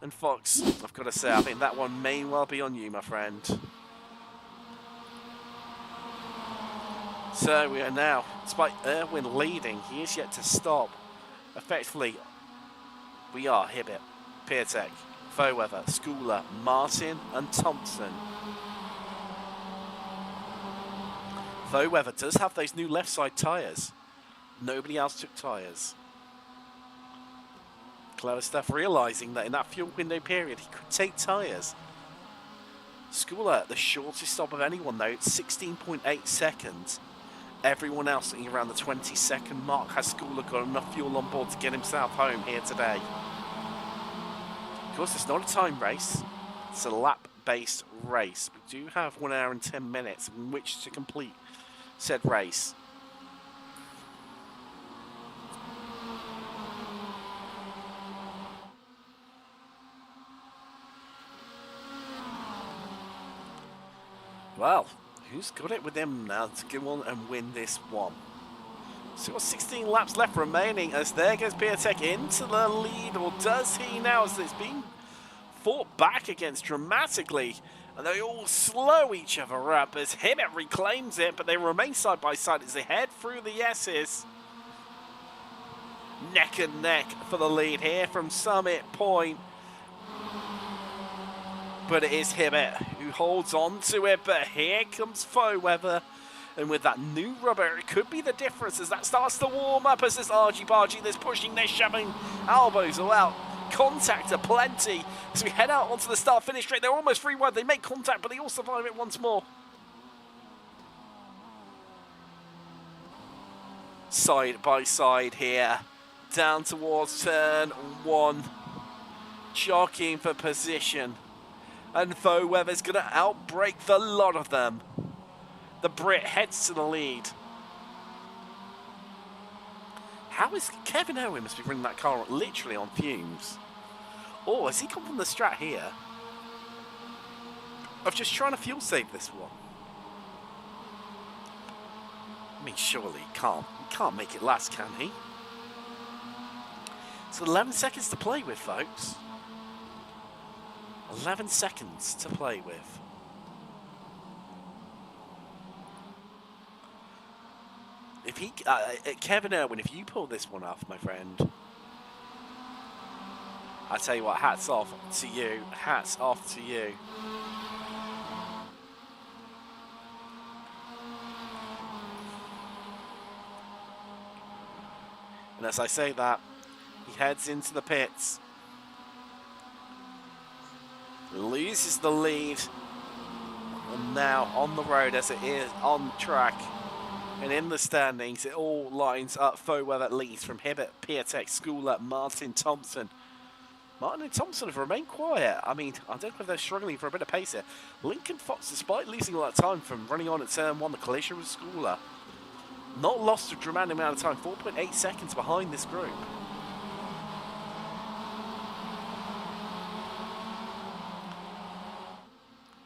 And Fox, I've got to say, I think that one may well be on you, my friend. So we are now, despite Erwin leading, he is yet to stop. Effectively, we are Hibbett, Piatek, Fairweather, Schooler, Martin and Thompson. Fairweather does have those new left side tyres. Nobody else took tyres. Clever stuff, realising that in that fuel window period he could take tyres. Schooler, the shortest stop of anyone though, it's 16.8 seconds. Everyone else sitting around the 20-second mark. Has Schooler got enough fuel on board to get himself home here today? Of course, it's not a time race. It's a lap-based race. We do have 1 hour and 10 minutes in which to complete said race. Well, who's got it with him now to go on and win this one? So got 16 laps left remaining as there goes Piatek into the lead, or does he now, as it's being fought back against dramatically, and they all slow each other up as Hibbett reclaims it, but they remain side by side as they head through the S's. Neck and neck for the lead here from Summit Point. But it is Hibbett who holds on to it, but here comes Fairweather. And with that new rubber, it could be the difference as that starts to warm up as this argy-bargy, this pushing, this shoving, elbows all out. Contact aplenty as we head out onto the start-finish straight. They're almost free wide. They make contact, but they all survive it once more. Side by side here, down towards turn 1, jockeying for position. And Fairweather's going to outbrake the lot of them. The Brit heads to the lead. How is Kevin Owen must be running that car literally on fumes? Oh, has he come from the strat here? Of just trying to fuel save this one. I mean, surely he can't make it last, can he? So 11 seconds to play with, folks. 11 seconds to play with. If he, Kevin Irwin, if you pull this one off, my friend, I tell you what, hats off to you. Hats off to you. And as I say that, he heads into the pits. Loses the lead. And now on the road as it is on track. And in the standings, it all lines up. Fairweather leads from Hibbett, Piatek, Schooler, Martin, Thompson. Martin and Thompson have remained quiet. I mean, I don't know if they're struggling for a bit of pace here. Lincoln Fox, despite losing a lot of time from running on at turn 1, the collision with Schooler, not lost a dramatic amount of time, 4.8 seconds behind this group.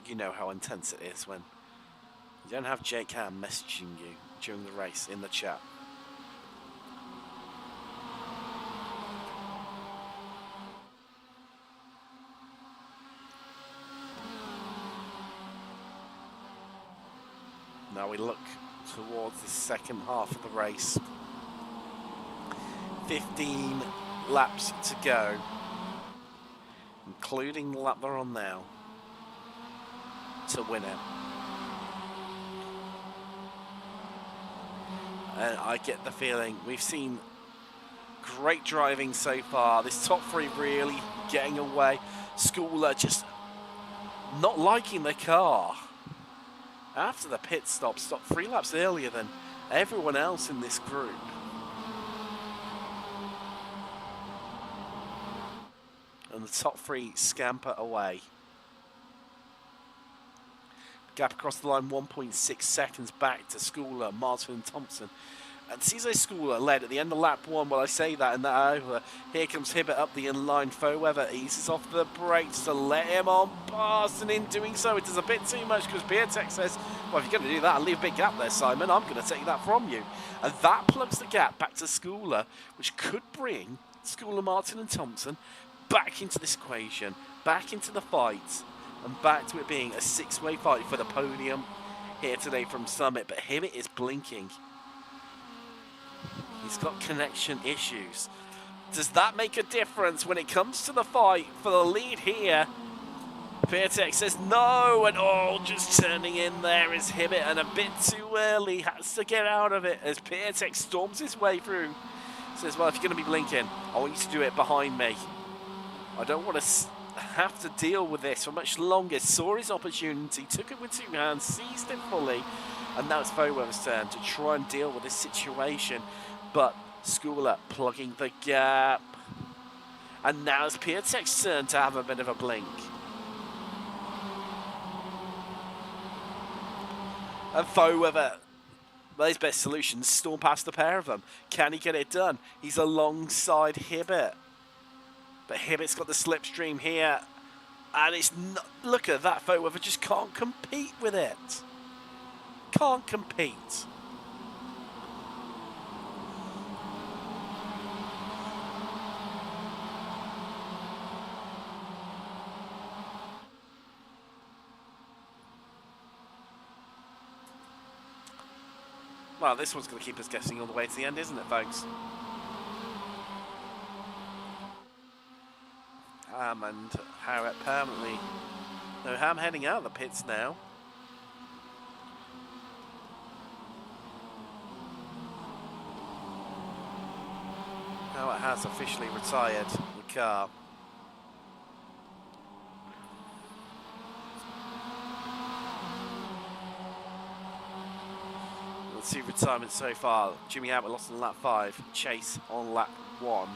You know how intense it is when you don't have Jake Ham messaging you during the race in the chat. Now we look towards the second half of the race. 15 laps to go, including the lap they're on now, to win it. And I get the feeling we've seen great driving so far. This top three really getting away. Schooler just not liking the car. After the pit stop, stopped 3 laps earlier than everyone else in this group. And the top 3 scamper away. Gap across the line, 1.6 seconds back to Schooler, Martin and Thompson. And CJ Schooler led at the end of lap 1. Well, I say that and that over. Here comes Hibbert up the inline. Foweather eases off the brakes to let him on past, and in doing so, it does a bit too much because Piatek says, well, if you're going to do that, leave a big gap there, Simon. I'm going to take that from you. And that plugs the gap back to Schooler, which could bring Schooler, Martin and Thompson back into this equation, back into the fight, and back to it being a six-way fight for the podium here today from Summit. But Hibbert is blinking. He's got connection issues. Does that make a difference when it comes to the fight for the lead here? Piatek says no, and just turning in there is Hibbert, and a bit too early. Has to get out of it as Piatek storms his way through. Says, well, if you're going to be blinking, I want you to do it behind me. I don't want to have to deal with this for much longer. Saw his opportunity, took it with two hands, seized it fully, and now it's Foweather's turn to try and deal with this situation. But Schooler plugging the gap. And now it's Piatek's turn to have a bit of a blink. And Foweather, well, his best solution, storm past the pair of them. Can he get it done? He's alongside Hibbert. But Hibbert's got the slipstream here. And it's not, look at that, Foweather just can't compete with it. Can't compete. Well, this one's going to keep us guessing all the way to the end, isn't it, folks? Ham and Harriet permanently. No, Ham heading out of the pits now. Howard has officially retired the car. Let's see retirement so far. Jimmy Howard lost on lap 5. Chase on lap 1.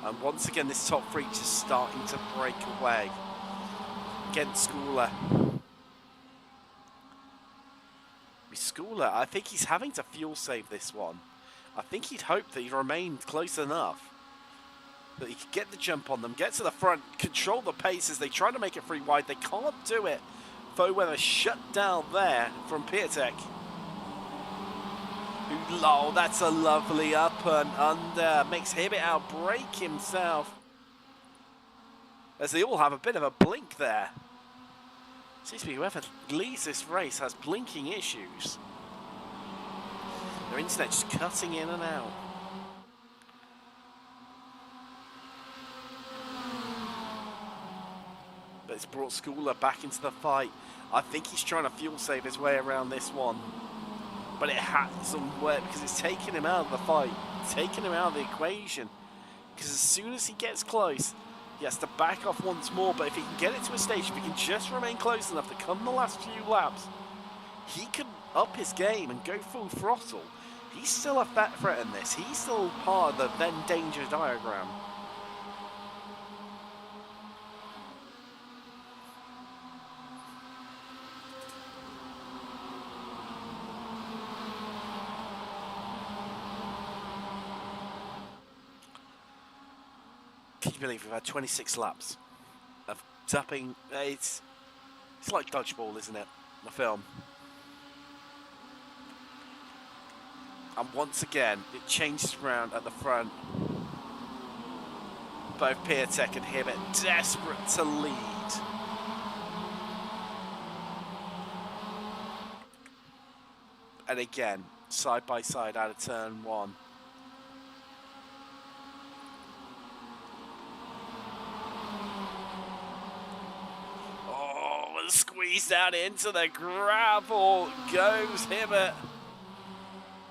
And once again, this top three just starting to break away. Against Schooler. Schooler, I think he's having to fuel save this one. I think he'd hoped that he remained close enough that he could get the jump on them, get to the front, control the pace as they try to make it free wide. They can't do it. Foweather shut down there from Piatek. Oh, that's a lovely up and under. Makes Hibbert outbrake himself. As they all have a bit of a blink there. Seems to be whoever leads this race has blinking issues. Their internet just cutting in and out. But it's brought Schooler back into the fight. I think he's trying to fuel save his way around this one. But it hasn't worked because it's taken him out of the fight. Taken him out of the equation. Because as soon as he gets close, he has to back off once more. But if he can get it to a stage, if he can just remain close enough to come the last few laps, he can up his game and go full throttle. He's still a fat threat in this. He's still part of the then danger diagram. Can you believe we've had 26 laps of tapping? It's like dodgeball, isn't it? The film. And once again, it changes around at the front. Both Piatek and Hibbert desperate to lead. And again, side by side out of turn 1. Squeezed out into the gravel goes Hibbert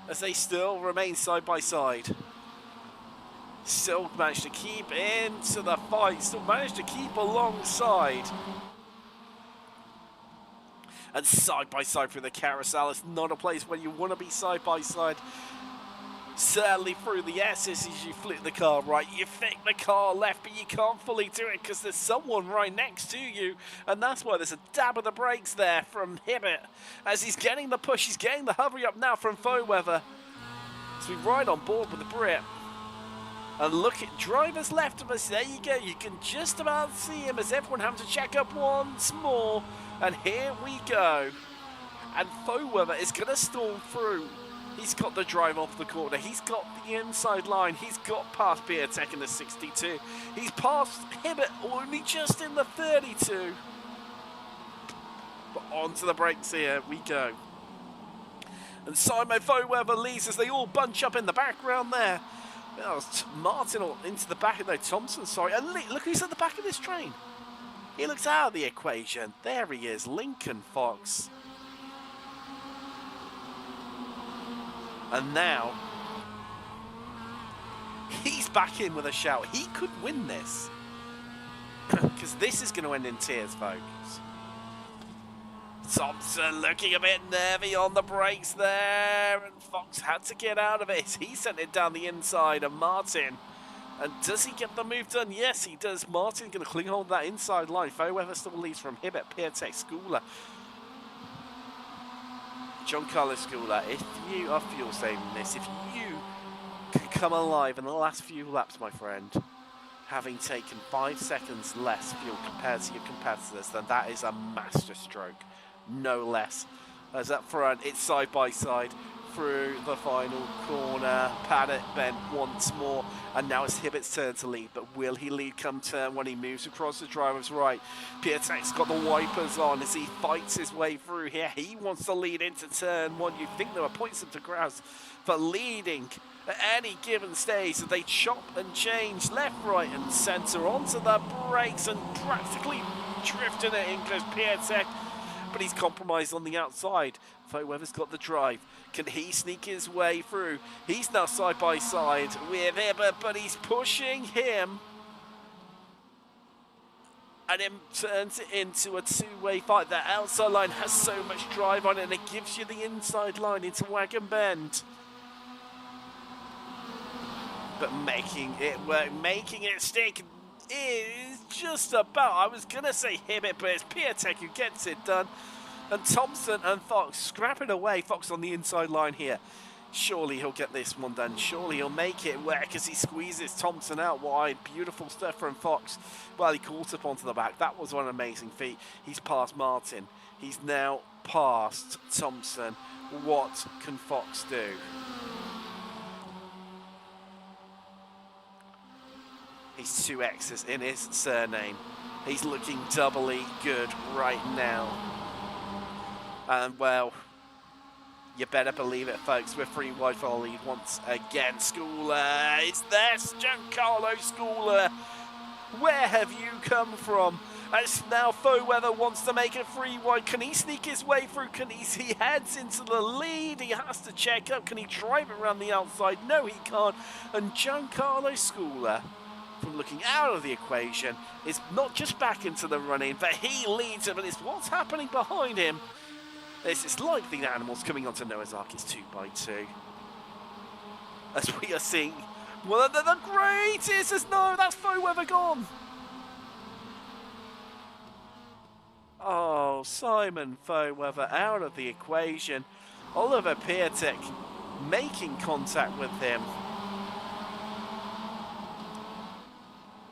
as they still remain side by side. Still managed to keep into the fight, still managed to keep alongside. And side by side through the carousel. It's not a place where you want to be side by side. certainly through the S's as you flip the car right. You flick the car left, but you can't fully do it because there's someone right next to you. And that's why there's a dab of the brakes there from Hibbett. As he's getting the push, he's getting the hurry up now from Foweather. So we ride on board with the Brit. And look at drivers left of us. There you go. You can just about see him as everyone having to check up once more. And here we go. And Foweather is going to storm through. He's got the drive off the corner. He's got the inside line. He's got past Piatek in the 62. He's passed Hibbett only just in the 32. But onto the brakes here we go. And Simon Foweather leads as they all bunch up in the background there. That was Martin into the back. No, Thompson, sorry. And look who's at the back of this train. He looks out of the equation. There he is, Lincoln Fox. And now, he's back in with a shout. He could win this. Because this is going to end in tears, folks. Thompson looking a bit nervy on the brakes there. And Fox had to get out of it. He sent it down the inside. And Martin. And does he get the move done? Yes, he does. Martin going to cling hold of that inside line. Foweather still leads from Hibbett, Piatek, Schooler. Giancarlo Schooler, if you are fuel saving this, if you can come alive in the last few laps, my friend, having taken 5 seconds less fuel compared to your competitors, then that is a master stroke, no less. As up front, it's side by side through the final corner. Paddock bent once more, and now it's Hibbett's turn to lead. But will he lead come turn when he moves across the driver's right? Piatek's got the wipers on as he fights his way through here. He wants to lead into turn one. You think there are points up to grasp for leading at any given stage. So they chop and change left, right, and centre onto the brakes and practically drifting it in goes Piatek. But he's compromised on the outside. Foweather's got the drive. Can he sneak his way through? He's now side by side with Hibbett, but he's pushing him. And it turns it into a two-way fight. The outside line has so much drive on it, and it gives you the inside line into Wagon Bend. But making it work, making it stick is just about, I was going to say Hibbett, but it's Piatek who gets it done. And Thompson and Fox scrapping away. Fox on the inside line here. Surely he'll get this one done. Surely he'll make it work as he squeezes Thompson out wide. Beautiful stuff from Fox. Well, he caught up onto the back. That was one amazing feat. He's past Martin. He's now past Thompson. What can Fox do? He's 2 X's in his surname. He's looking doubly good right now. And, well, you better believe it, folks. We're 3 wide for the lead once again. Schooler, it's there. Giancarlo Schooler. Where have you come from? As now Foweather wants to make it 3 wide. Can he sneak his way through? He heads into the lead. He has to check up. Can he drive it around the outside? No, he can't. And Giancarlo Schooler, from looking out of the equation, is not just back into the running, but he leads it. But it's what's happening behind him. It's like the animals coming onto Noah's Ark. It's 2 by 2. As we are seeing one of the greatest. As no, that's Foweather gone. Oh, Simon Foweather out of the equation. Oliver Piatek making contact with him.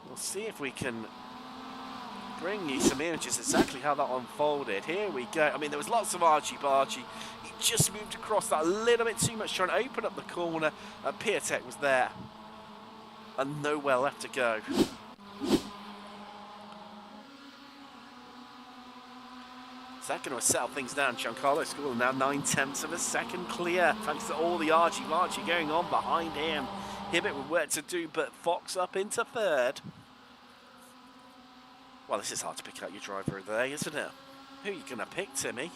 We'll see if we can bring you some images exactly how that unfolded. Here we go. I mean, there was lots of argy-bargy. He just moved across that a little bit too much, trying to open up the corner. Piatek was there. And nowhere left to go. Is that going to settle things down? Giancarlo Schooler now 9/10 of a second clear, thanks to all the argy-bargy going on behind him. Hibbett with work to do, but Fox up into 3rd. Well, this is hard to pick out your driver of the day, isn't it? Who are you going to pick, Timmy?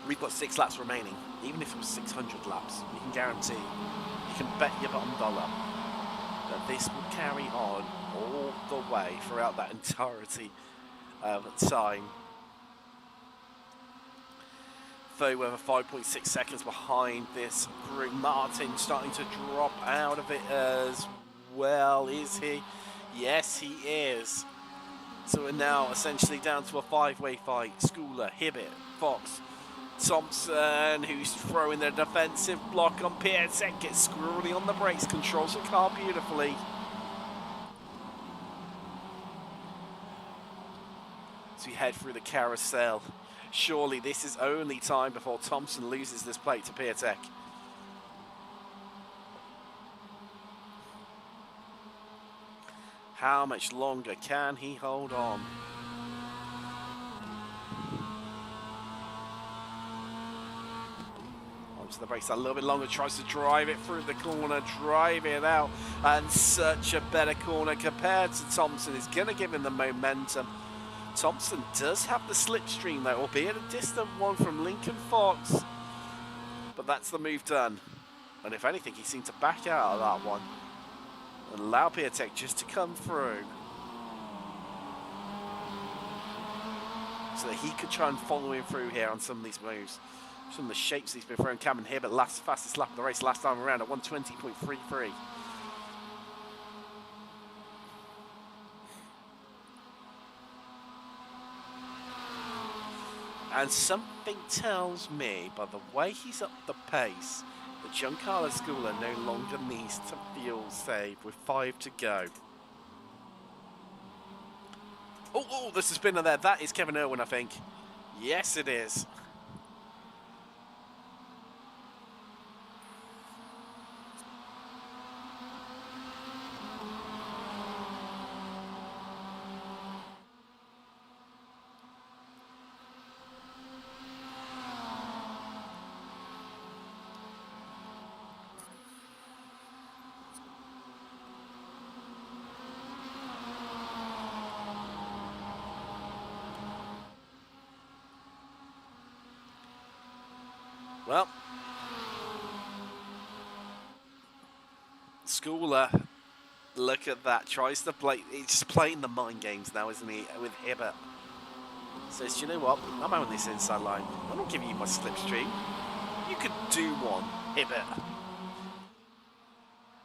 We've got 6 laps remaining. Even if it was 600 laps, you can guarantee, you can bet your bottom dollar that this will carry on all the way throughout that entirety of time. though, with a 5.6 seconds behind this group. Martin starting to drop out of it as well, is he? Yes, he is. So we're now essentially down to a five-way fight. Schooler, Hibbett, Fox, Thompson, who's throwing the defensive block on Piatek, gets squirrely on the brakes, controls the car beautifully. As we head through the carousel, surely this is only time before Thompson loses this plate to Piatek. How much longer can he hold on? Onto the brakes a little bit longer, tries to drive it through the corner, drive it out, and such a better corner compared to Thompson is going to give him the momentum. Thompson does have the slipstream though, albeit a distant one from Lincoln Fox, but that's the move done. And if anything, he seemed to back out of that one and allow Piatek just to come through so that he could try and follow him through here on some of these moves. Some of the shapes he's been throwing. Cameron Hibbett, fastest lap of the race last time around at 120.33. And something tells me, by the way he's up the pace, that Giancarlo Schooler no longer needs to fuel save with 5 to go. Oh, there's a spinner there. That is Kevin Irwin, I think. Yes, it is. Well, Schooler, look at that, tries to play, he's playing the mind games now, isn't he, with Hibbett. Says, you know what, I'm on this inside line, I'm not giving you my slipstream, you could do one, Hibbett.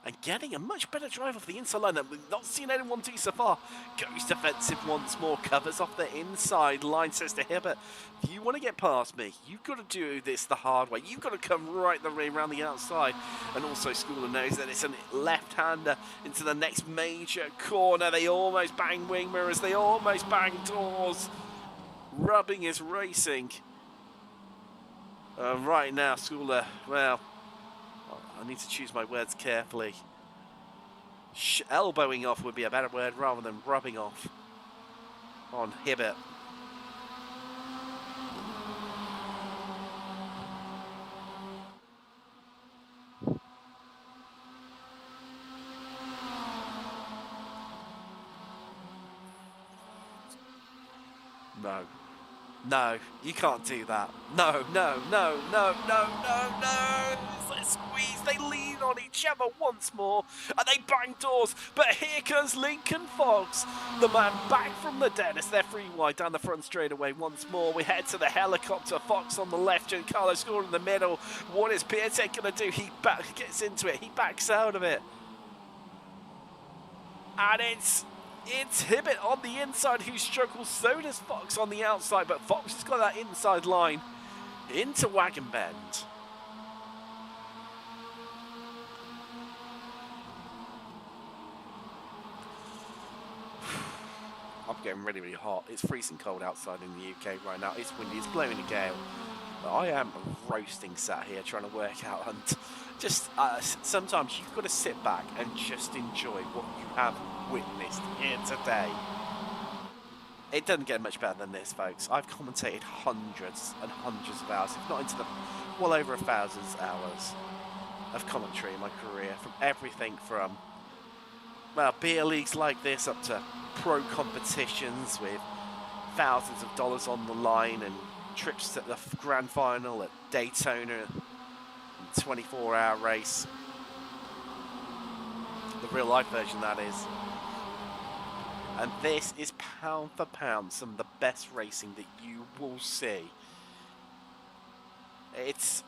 And getting a much better drive off the inside line that we've not seen anyone do so far. Goes defensive once more, covers off the inside line, says to Hibbett, if you want to get past me, you've got to do this the hard way. You've got to come right the way around the outside. And also Schooler knows that it's a left-hander into the next major corner. They almost bang wing mirrors, they almost bang doors. Rubbing is racing. Right now, Schooler, well, I need to choose my words carefully. Elbowing off would be a better word rather than rubbing off on Hibbett. No. No, you can't do that. No. Let's squeeze. They lean on each other once more, and they bang doors. But here comes Lincoln Fox, the man back from the dead. As they're free wide down the front straightaway once more. We head to the helicopter. Fox on the left, Giancarlo Schooler in the middle. What is Piatek going to do? He gets into it. He backs out of it. And it's Hibbett on the inside who struggles, so does Fox on the outside, but Fox has got that inside line into Wagon Bend. I'm getting really, really hot. It's freezing cold outside in the UK right now. It's windy, it's blowing a gale. But I am roasting sat here trying to work out, and just sometimes you've got to sit back and just enjoy what you have witnessed here today. It doesn't get much better than this, folks. I've commentated hundreds and hundreds of hours, if not into the well over 1,000 hours of commentary in my career, from everything from, well, beer leagues like this up to pro competitions with thousands of dollars on the line and trips to the grand final at Daytona, 24-hour race. The real life version, that is. And this is pound for pound some of the best racing that you will see. It's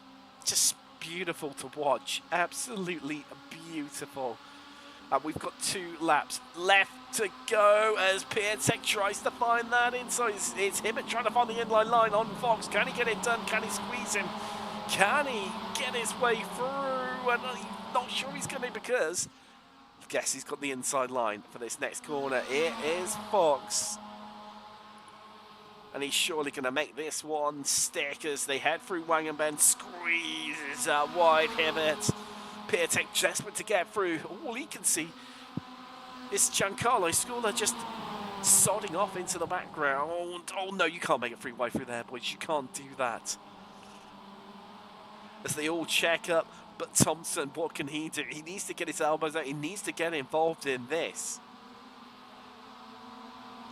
just beautiful to watch. Absolutely beautiful. We've got 2 laps left to go as Piatek tries to find that inside. It's Hibbert trying to find the inline line on Fox. Can he get it done? Can he squeeze him? Can he get his way through? And I'm not sure he's going to, because I guess he's got the inside line for this next corner. It is Fox. And he's surely going to make this one stick as they head through Wang and Ben. Squeezes out wide Hibbert. Piatek desperate to get through. All he can see is Giancarlo Scuola just sodding off into the background. Oh no, you can't make it way through there, boys. You can't do that. As they all check up, but Thompson, what can he do? He needs to get his elbows out. He needs to get involved in this.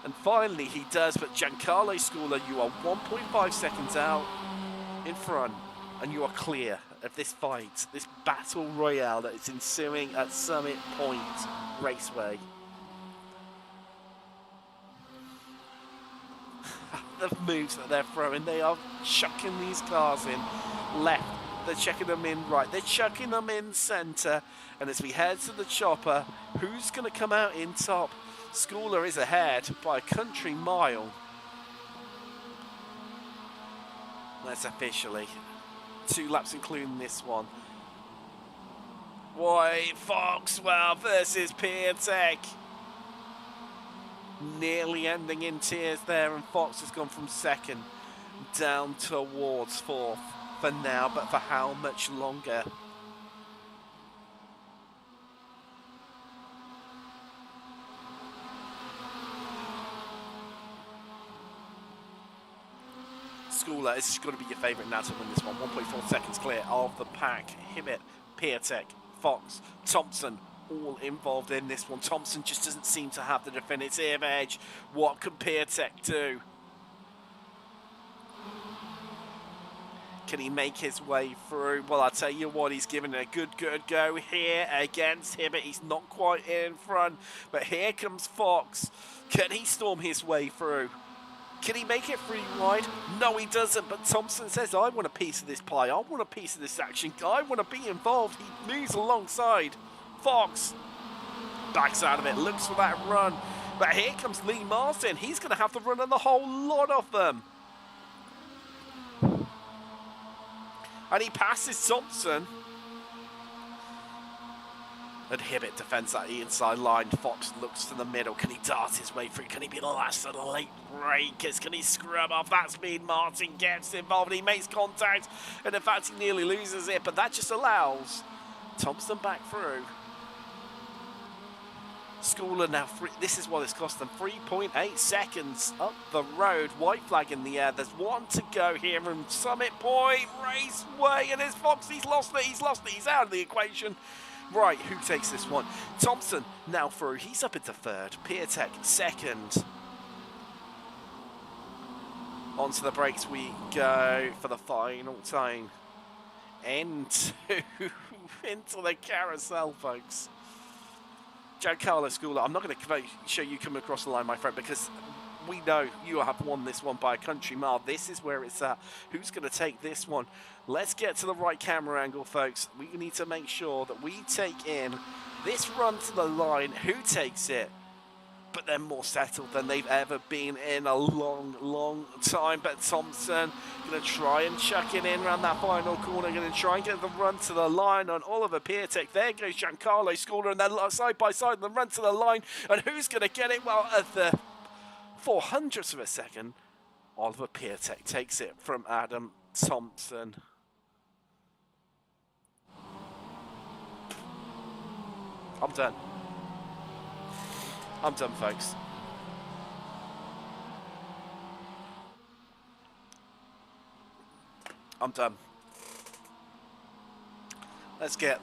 And finally he does, but Giancarlo Scuola, you are 1.5 seconds out in front, and you are clear of this fight, this battle royale that is ensuing at Summit Point Raceway. The moves that they're throwing, they are chucking these cars in left, they're checking them in right, they're chucking them in centre, and as we head to the chopper, who's going to come out in top? Scuola is ahead by a country mile. That's officially 2 laps including this one. White Foxwell versus Piatek. Nearly ending in tears there, and Fox has gone from 2nd down towards 4th for now, but for how much longer? Scuola, this is going to be your favourite now to win this one. 1.4 seconds clear of the pack. Hibbert, Piatek, Fox, Thompson, all involved in this one. Thompson just doesn't seem to have the definitive edge. What can Piatek do? Can he make his way through? Well, I'll tell you what, he's given it a good go here against Hibbert. He's not quite in front, but here comes Fox. Can he storm his way through? Can he make it 3 wide? No, he doesn't, but Thompson says, I want a piece of this pie. I want a piece of this action. I want to be involved. He moves alongside. Fox backs out of it, looks for that run. But here comes Lee Martin. He's going to have to run on the whole lot of them. And he passes Thompson. And Hibbert defends that inside line. Fox looks to the middle. Can he dart his way through? Can he be the last of the late breakers? Can he scrub off that speed? Martin gets involved. He makes contact. And in fact, he nearly loses it. But that just allows Thompson back through. Scuola now, this is what it's cost them, 3.8 seconds up the road. White flag in the air. There's 1 to go here from Summit Point Raceway. And it's Fox. He's lost it. He's out of the equation. Right, who takes this one? Thompson now through. He's up into 3rd. Piatek 2nd. Onto the brakes we go for the final time. Into the carousel, folks. Giancarlo Scuola, I'm not going to show you coming across the line, my friend, because we know you have won this one by a country mile. This is where it's at. Who's going to take this one? Let's get to the right camera angle, folks. We need to make sure that we take in this run to the line. Who takes it? But they're more settled than they've ever been in a long time. But Thompson going to try and chuck it in around that final corner. Going to try and get the run to the line on Oliver Piatek. There goes Giancarlo Scuola, and then side by side, the run to the line. And who's going to get it? Well, at the 400th of a second, Oliver Piatek takes it from Adam Thompson. I'm done. I'm done, folks. I'm done. Let's get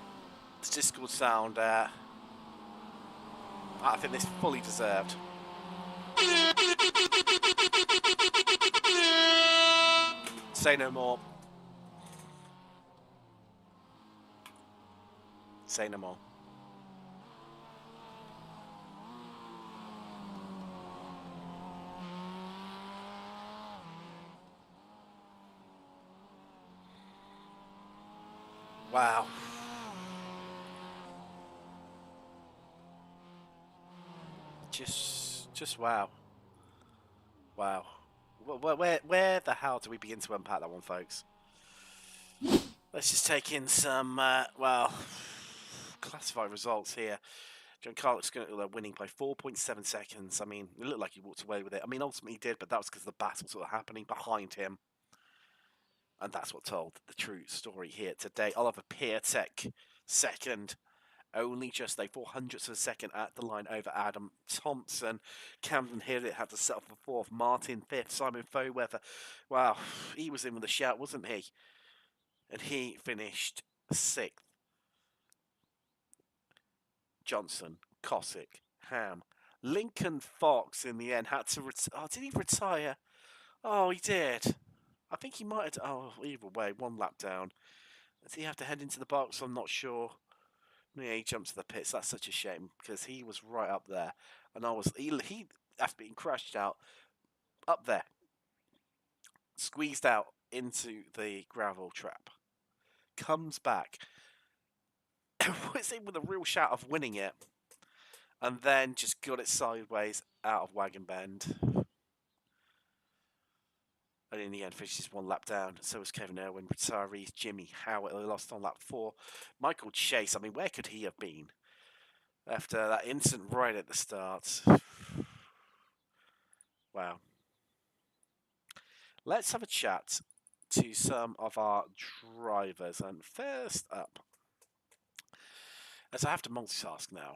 the Discord sound. I think this is fully deserved. Say no more. Say no more. Wow. Just wow. Wow. Where the hell do we begin to unpack that one, folks? Let's just take in some, classified results here. Giancarlo's winning by 4.7 seconds. I mean, it looked like he walked away with it. I mean, ultimately he did, but that was because the battle sort of happening behind him. And that's what told the true story here today. Oliver Piatek, second. Only just a 400th of a second at the line over Adam Thompson. Camden Hill had to settle for fourth. Martin fifth. Simon Foweather, wow, he was in with a shout, wasn't he? And he finished sixth. Johnson, Cossack, Ham. Lincoln Fox in the end had to retire. Oh, did he retire? Oh, he did. I think he might have. Oh, either way, one lap down. Does he have to head into the box? I'm not sure. Yeah, he jumped to the pits. That's such a shame because he was right up there, and he after being crashed out up there, squeezed out into the gravel trap, comes back, was in with a real shout of winning it, and then just got it sideways out of Wagon Bend. And in the end, finishes one lap down. So was Kevin Irwin, retirees, Jimmy Howard, who lost on lap 4. Michael Chase, I mean, where could he have been after that incident right at the start? Wow. Let's have a chat to some of our drivers. And first up, as I have to multitask now,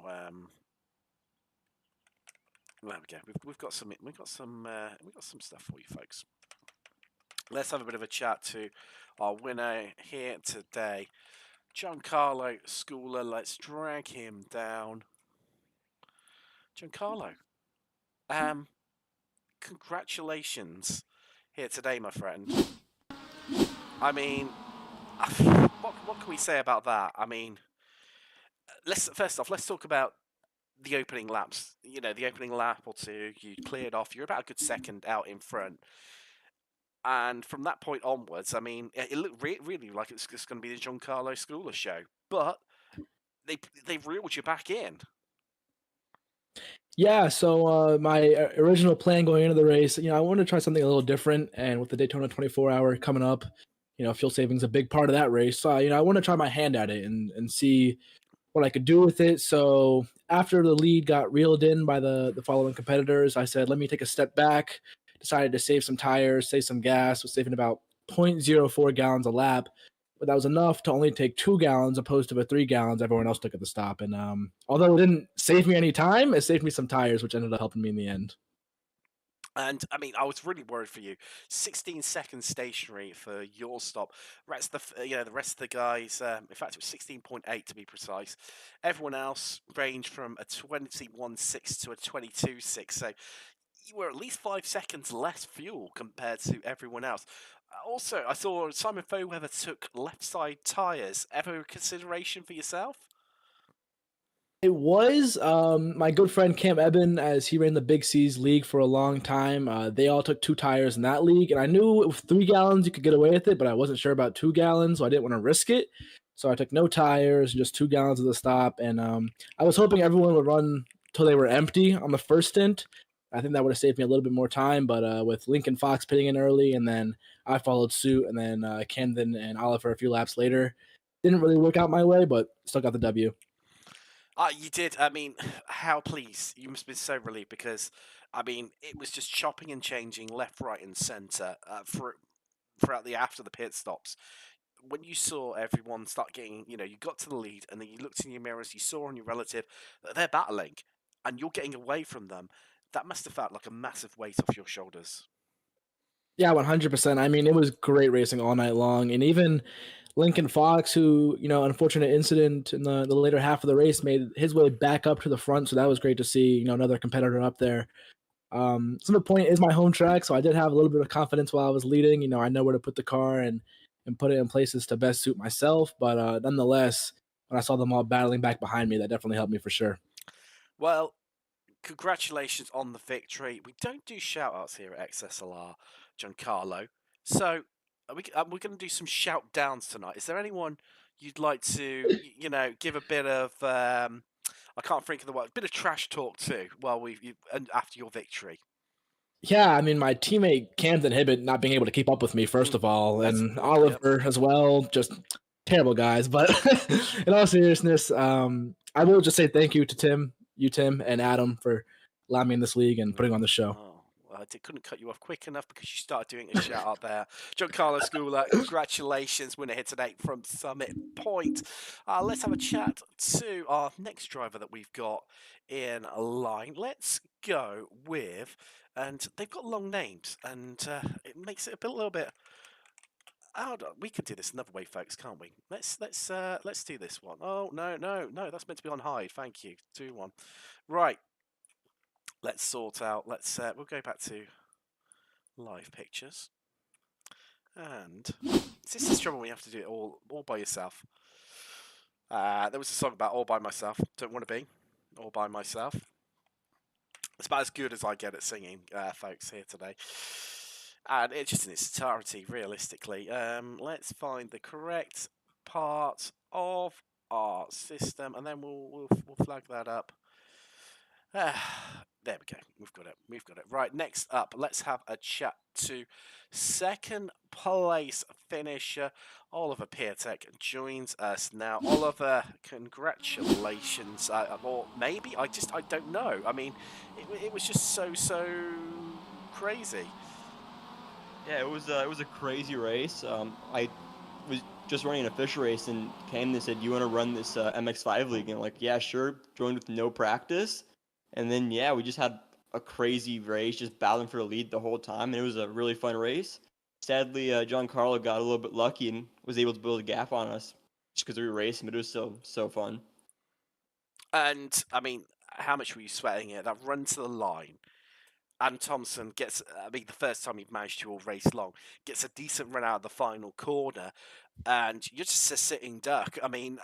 there we go. We've got some stuff for you folks. Let's have a bit of a chat to our winner here today, Giancarlo Schooler. Let's drag him down. Giancarlo, congratulations here today, my friend. I mean, what can we say about that? I mean, let's talk about the opening laps. You know, the opening lap or two, you cleared off. You're about a good second out in front. And from that point onwards, I mean, it looked really like it's just going to be the Giancarlo Schooler show. But they've reeled you back in. Yeah, so my original plan going into the race, I wanted to try something a little different, and with the Daytona 24-hour coming up, fuel savings a big part of that race. So, I want to try my hand at it and see what I could do with it. So after the lead got reeled in by the following competitors, I said, let me take a step back, decided to save some tires, save some gas, was saving about 0.04 gallons a lap. But that was enough to only take 2 gallons opposed to the 3 gallons everyone else took at the stop. And although it didn't save me any time, it saved me some tires, which ended up helping me in the end. And I mean, I was really worried for you. 16 seconds stationary for your stop. The rest of the guys. In fact, it was 16.8 to be precise. Everyone else ranged from a 21.6 to a 22.6. So you were at least 5 seconds less fuel compared to everyone else. Also, I saw Simon Foweather took left side tires. Ever a consideration for yourself? It was my good friend Cam Eben, as he ran the Big C's league for a long time. They all took 2 tires in that league, and I knew with 3 gallons you could get away with it, but I wasn't sure about 2 gallons, so I didn't want to risk it. So I took no tires, just 2 gallons at the stop, and I was hoping everyone would run till they were empty on the first stint. I think that would have saved me a little bit more time, but with Lincoln Fox pitting in early, and then I followed suit, and then Camden and Oliver a few laps later, didn't really work out my way, but still got the W. You did. I mean, how pleased. You must have been so relieved because, I mean, it was just chopping and changing left, right, and centre throughout after the pit stops. When you saw everyone start getting, you got to the lead and then you looked in your mirrors, you saw on your relative that they're battling and you're getting away from them. That must have felt like a massive weight off your shoulders. Yeah, 100%. I mean, it was great racing all night long. And even Lincoln Fox, who, unfortunate incident in the later half of the race, made his way back up to the front. So that was great to see, another competitor up there. Some of the point is my home track. So I did have a little bit of confidence while I was leading. I know where to put the car and put it in places to best suit myself. But nonetheless, when I saw them all battling back behind me, that definitely helped me for sure. Well, congratulations on the victory. We don't do shout outs here at XSLR, Giancarlo. So we're going to do some shout downs tonight. Is there anyone you'd like to, give a bit of I can't think of the word, a bit of trash talk to while and after your victory? Yeah, I mean, my teammate Camden Hibbett not being able to keep up with me, first of all, That's and yep. Oliver as well, just terrible guys. But in all seriousness, I will just say thank you to Tim, and Adam for allowing me in this league and putting on the show. Oh, well, couldn't cut you off quick enough because you started doing a shout out there. Giancarlo Schooler, congratulations, winner here today from Summit Point. Let's have a chat to our next driver that we've got in line. Let's go with, and they've got long names, and it makes it a little bit. We could do this another way, folks, can't we? Let's do this one. Oh no, that's meant to be on hide. Thank you. 2-1. Right. Let's sort out. We'll go back to live pictures. And this is the trouble when you have to do it all by yourself. There was a song about all by myself. Don't want to be all by myself. It's about as good as I get at singing, folks, here today. And it's just in its entirety, realistically. Let's find the correct part of our system, and then we'll flag that up. There we go. We've got it. Right, next up, let's have a chat to second place finisher Oliver Piatek joins us now. Oliver, congratulations. Or maybe I don't know. I mean, it was just so crazy. Yeah, it was a crazy race. I was just running an official race and came and said, "You want to run this MX5 league?" And I'm like, "Yeah, sure." Joined with no practice, and then yeah, we just had a crazy race, just battling for the lead the whole time, and it was a really fun race. Sadly, Giancarlo got a little bit lucky and was able to build a gap on us just because we were racing, but it was so fun. And I mean, how much were you sweating it? That run to the line. And Thompson gets, the first time he'd managed to all race long, gets a decent run out of the final corner, and you're just a sitting duck. I mean,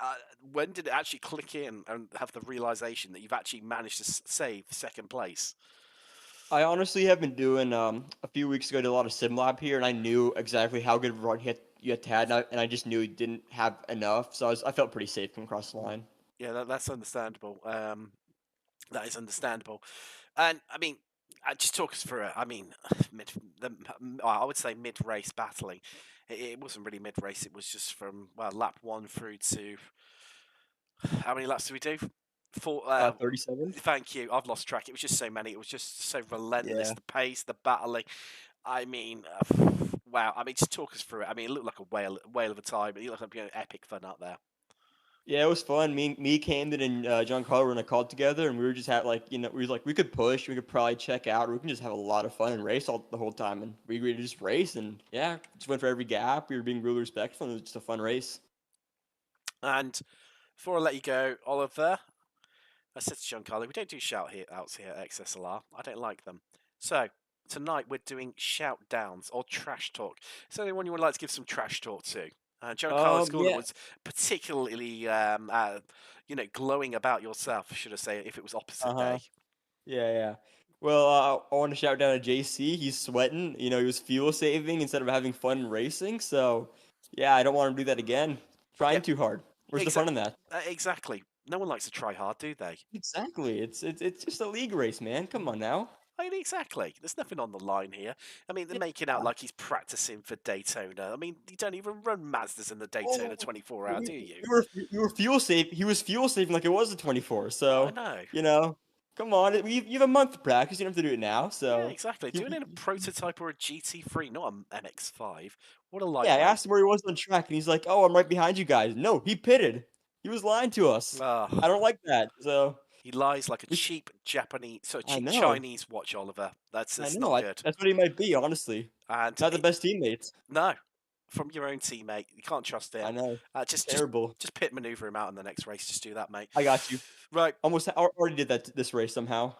when did it actually click in and have the realization that you've actually managed to save second place? I honestly have been doing a few weeks ago. I did a lot of sim lab here, and I knew exactly how good of a run you had to have, and I just knew he didn't have enough. So I felt pretty safe coming across the line. Yeah, that's understandable. That is understandable, and I mean, just talk us through it. I mean, I would say mid race battling. It wasn't really mid race. It was just from lap 1 through to how many laps did we do? 37. Thank you. I've lost track. It was just so many. It was just so relentless. Yeah. The pace, the battling. I mean, wow. I mean, just talk us through it. I mean, it looked like a whale of a time. It looked like epic fun out there. Yeah, it was fun. Me, Camden, and Giancarlo were in a call together, and we were just we could push, we could probably check out, or we can just have a lot of fun and race the whole time. And we agreed to just race, and yeah, just went for every gap. We were being really respectful, and it was just a fun race. And before I let you go, Oliver, I said to Giancarlo, we don't do shout outs here at XSLR. I don't like them. So tonight we're doing shout downs or trash talk. Is there anyone you would like to give some trash talk to? Giancarlo Schooler Yeah. was particularly, glowing about yourself, should I say, if it was opposite day. Yeah. Well, I want to shout down to JC. He's sweating. He was fuel saving instead of having fun racing. So, yeah, I don't want him to do that again. Trying too hard. Where's the fun in that? Exactly. No one likes to try hard, do they? Exactly. It's just a league race, man. Come on now. I mean, exactly. There's nothing on the line here. I mean, they're making out like he's practicing for Daytona. I mean, you don't even run Mazdas in the Daytona 24 hour, do you? We were fuel safe. He was fuel saving like it was a 24. So, I know. Come on. You have a month to practice. You don't have to do it now. So yeah, exactly. Doing it in a prototype or a GT3, not an MX5. What a light. Yeah, I asked him where he was on track, and he's like, "Oh, I'm right behind you guys." No, he pitted. He was lying to us. I don't like that. So he lies like a cheap Chinese watch, Oliver. That's not good. That's what he might be, honestly. And not the best teammates. No, from your own teammate, you can't trust him. I know. Terrible. Just pit maneuver him out in the next race. Just do that, mate. I got you. Right. Already did that this race somehow.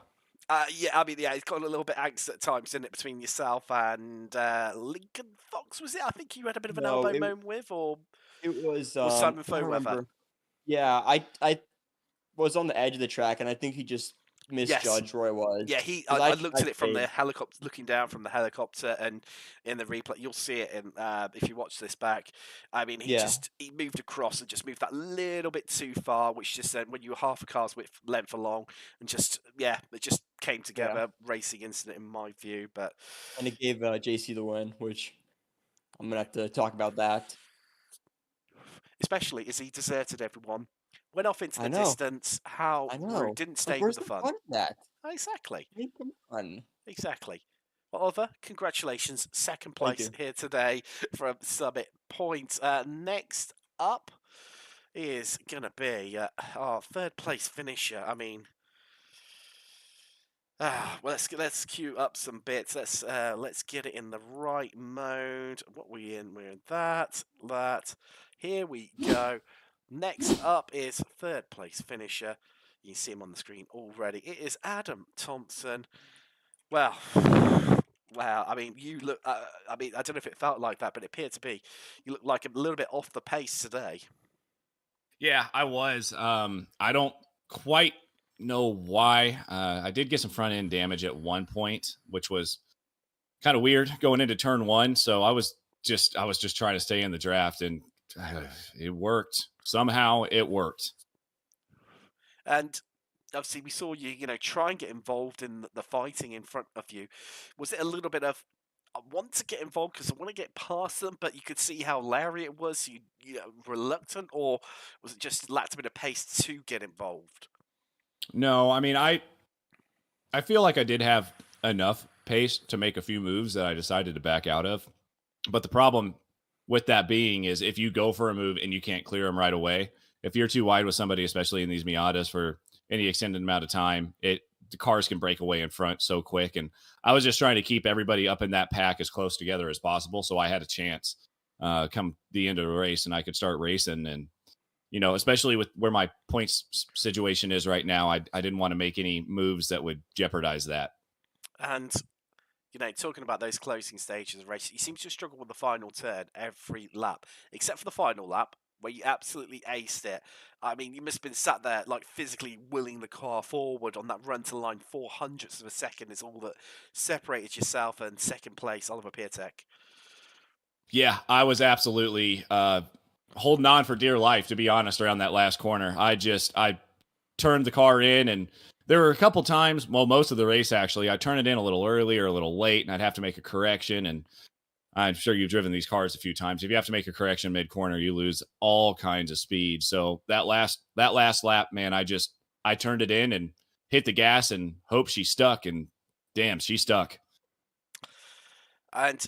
It's got a little bit angst at times, isn't it, between yourself and Lincoln Fox, was it? I think you had a bit of an elbow moment with, or it was Simon Foweather. Yeah, I was on the edge of the track, and I think he just misjudged Roy was. Yeah, 'Cause I looked I at it from the paid. helicopter, looking down from the helicopter, and in the replay, you'll see it. In if you watch this back, I mean, Yeah. he moved across and just moved that little bit too far, which just then when you were half a car's width length along, and just it just came together. Racing incident in my view, but And it gave JC the win, which I'm gonna have to talk about that. especially as he deserted everyone, went off into I the know. distance. How I rude! know. Didn't Like, stay with where's the the fun. fun in that? Exactly. I mean, come on. Exactly. Well, Oliver, congratulations. Second Thank place you. here today from Summit Point. Next up is going to be our third place finisher. I mean, well, let's queue up some bits. Let's get it in the right mode. What we in? We're in that. Here we go. Next up is third place finisher. You can see him on the screen already. It is Adam Thompson. Well, wow. I mean, you look. I mean, I don't know if it felt like that, but it appeared to be. You look like a little bit off the pace today. Yeah, I was. I don't quite know why. I did get some front end damage at one point, which was kind of weird going into turn one. So I was just trying to stay in the draft, and it worked. Somehow it worked. And obviously, we saw you, try and get involved in the fighting in front of you. Was it a little bit of, I want to get involved because I want to get past them, but you could see how Larry it was, reluctant, or was it just lacked a bit of pace to get involved? No, I mean, I feel like I did have enough pace to make a few moves that I decided to back out of. But the problem with that being is if you go for a move and you can't clear them right away, if you're too wide with somebody, especially in these Miatas for any extended amount of time, the cars can break away in front so quick. And I was just trying to keep everybody up in that pack as close together as possible, so I had a chance come the end of the race and I could start racing. And especially with where my points situation is right now, I didn't want to make any moves that would jeopardize that. And talking about those closing stages of the race, you seem to struggle with the final turn every lap, except for the final lap where you absolutely aced it. I mean, you must have been sat there like physically willing the car forward on that run to line 400ths of a second is all that separated yourself and second place, Oliver Piatek. Yeah, I was absolutely holding on for dear life, to be honest, around that last corner. I turned the car in, and there were a couple times, well, most of the race actually, I turned it in a little early or a little late, and I'd have to make a correction. And I'm sure you've driven these cars a few times. If you have to make a correction mid-corner, you lose all kinds of speed. So that last lap, man, I turned it in and hit the gas and hope she stuck, and damn, she stuck. And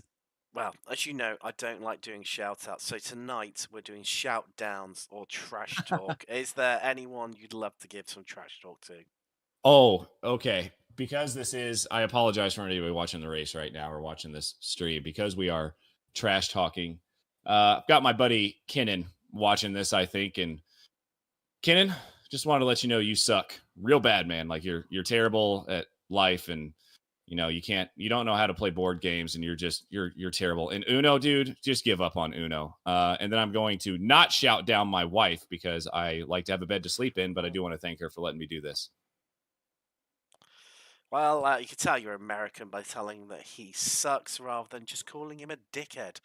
well, as you know, I don't like doing shout outs. So tonight we're doing shout downs or trash talk. Is there anyone you'd love to give some trash talk to? Oh, okay. Because I apologize for anybody watching the race right now or watching this stream, because we are trash talking. I've got my buddy Kennan watching this, I think. And Kennan, just wanted to let you know you suck real bad, man. Like you're terrible at life, and you don't know how to play board games, and you're terrible. And Uno, dude, just give up on Uno. And then I'm going to not shout down my wife because I like to have a bed to sleep in, but I do want to thank her for letting me do this. Well, you can tell you're American by telling that he sucks rather than just calling him a dickhead.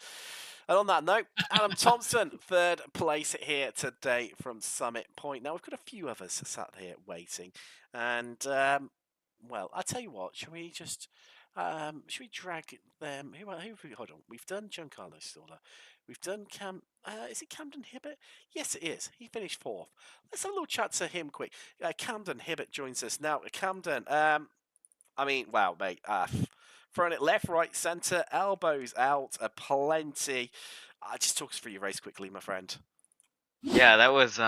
And on that note, Adam Thompson, third place here today from Summit Point. Now, we've got a few of us sat here waiting. And, well, I'll tell you what, should we drag them? Who have we, hold on, we've done Giancarlo Stoller. We've done is it Camden Hibbert? Yes, it is. He finished fourth. Let's have a little chat to him quick. Camden Hibbert joins us now. Camden, I mean, wow, mate. Throwing it left, right, centre, elbows out, plenty. Just talk us through your race quickly, my friend. Yeah, that was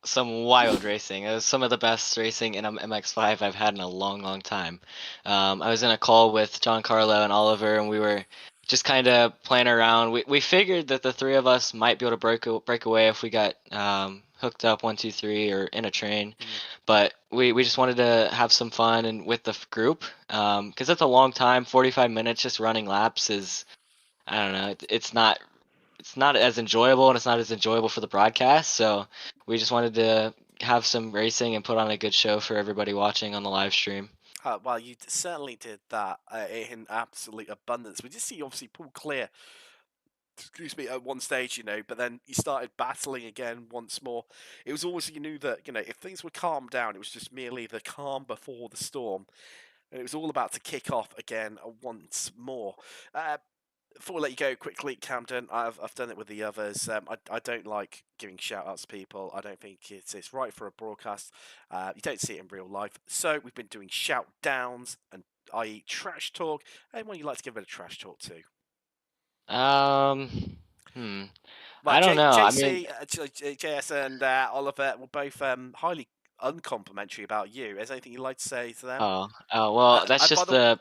some wild racing. It was some of the best racing in MX5 I've had in a long, long time. I was in a call with John Carlo and Oliver, and we were just kind of playing around. We figured that the three of us might be able to break away if we got hooked up 1, 2, 3 or in a train. But we just wanted to have some fun and with the group because it's a long time. 45 minutes just running laps is, I don't know, it's not as enjoyable, and it's not as enjoyable for the broadcast. So we just wanted to have some racing and put on a good show for everybody watching on the live stream. Well, you certainly did that in absolute abundance. We did see you obviously pull clear, excuse me, at one stage, but then you started battling again once more. It was always, you knew that, if things were calmed down, it was just merely the calm before the storm. And it was all about to kick off again once more. Before we let you go quickly, Camden, I've done it with the others. I don't like giving shout outs to people. I don't think it's right for a broadcast. You don't see it in real life. So we've been doing shout downs, and i.e. trash talk. Anyone you'd like to give a bit of trash talk to? Hmm. Well, I don't know. I mean, JS and Oliver were both highly uncomplimentary about you. Is there anything you'd like to say to them? well, that's And by just the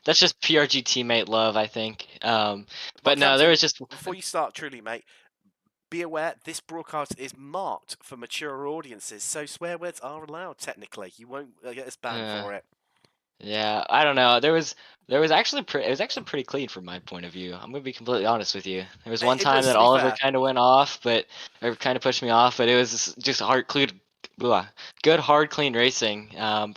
that's just PRG teammate love, I think. But no, Camden, there was just before you start, truly, mate, be aware this broadcast is marked for mature audiences, so swear words are allowed. Technically, you won't get us banned for it. Yeah, I don't know. There was actually it was actually pretty clean from my point of view. I'm gonna be completely honest with you. There was one It time was, that to be Oliver fair. kind of went off, or kind of pushed me off, but it was just good hard clean racing. I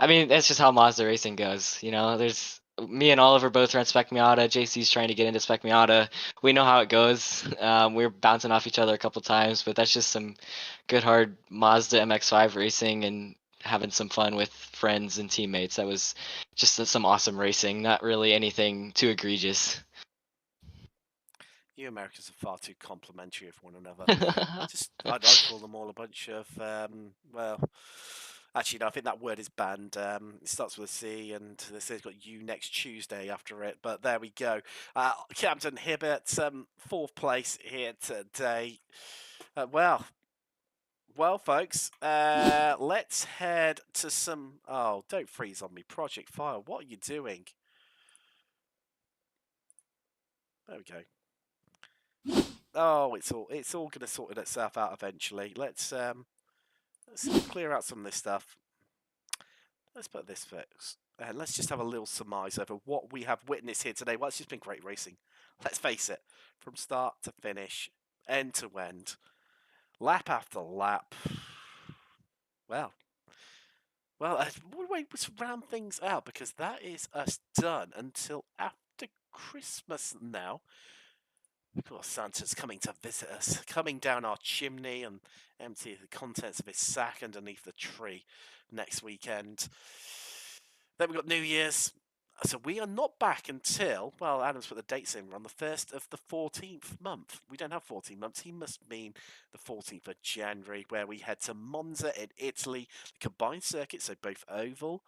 mean, that's just how Mazda racing goes. There's me and Oliver both run Spec Miata. JC's trying to get into Spec Miata. We know how it goes. We're bouncing off each other a couple times, but that's just some good hard Mazda MX-5 racing and having some fun with friends and teammates. That was just some awesome racing, not really anything too egregious. You Americans are far too complimentary of one another. I call them all a bunch of well, actually no, I think that word is banned. It starts with a C, and this has got you next Tuesday after it. But there we go. Captain Hibbert, 4th place here today. Well, folks, let's head to some. Oh, don't freeze on me, Project File. What are you doing? There we go. Oh, it's all going to sort itself out eventually. Let's clear out some of this stuff. Let's put this fix. And let's just have a little surmise over what we have witnessed here today. Well, it's just been great racing. Let's face it, from start to finish, end to end, lap after lap. Well, we'll wait to round things out because that is us done until after Christmas now. Of course, Santa's coming to visit us, coming down our chimney and empty the contents of his sack underneath the tree next weekend. Then we've got New Year's. So we are not back until, well, Adam's put the dates in, we're on the 1st of the 14th month. We don't have 14 months. He must mean the 14th of January, where we head to Monza in Italy, the combined circuit, so both oval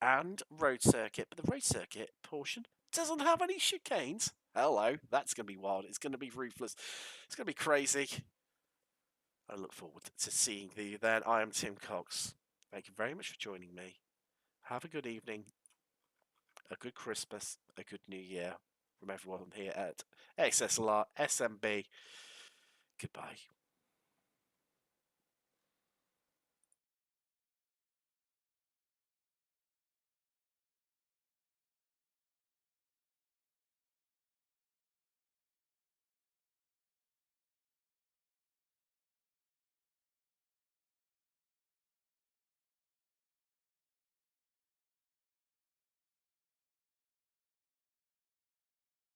and road circuit. But the road circuit portion doesn't have any chicanes. Hello, that's going to be wild. It's going to be ruthless. It's going to be crazy. I look forward to seeing you then. I am Tim Cox. Thank you very much for joining me. Have a good evening, a good Christmas, a good New Year from everyone here at XSLR SMB. Goodbye.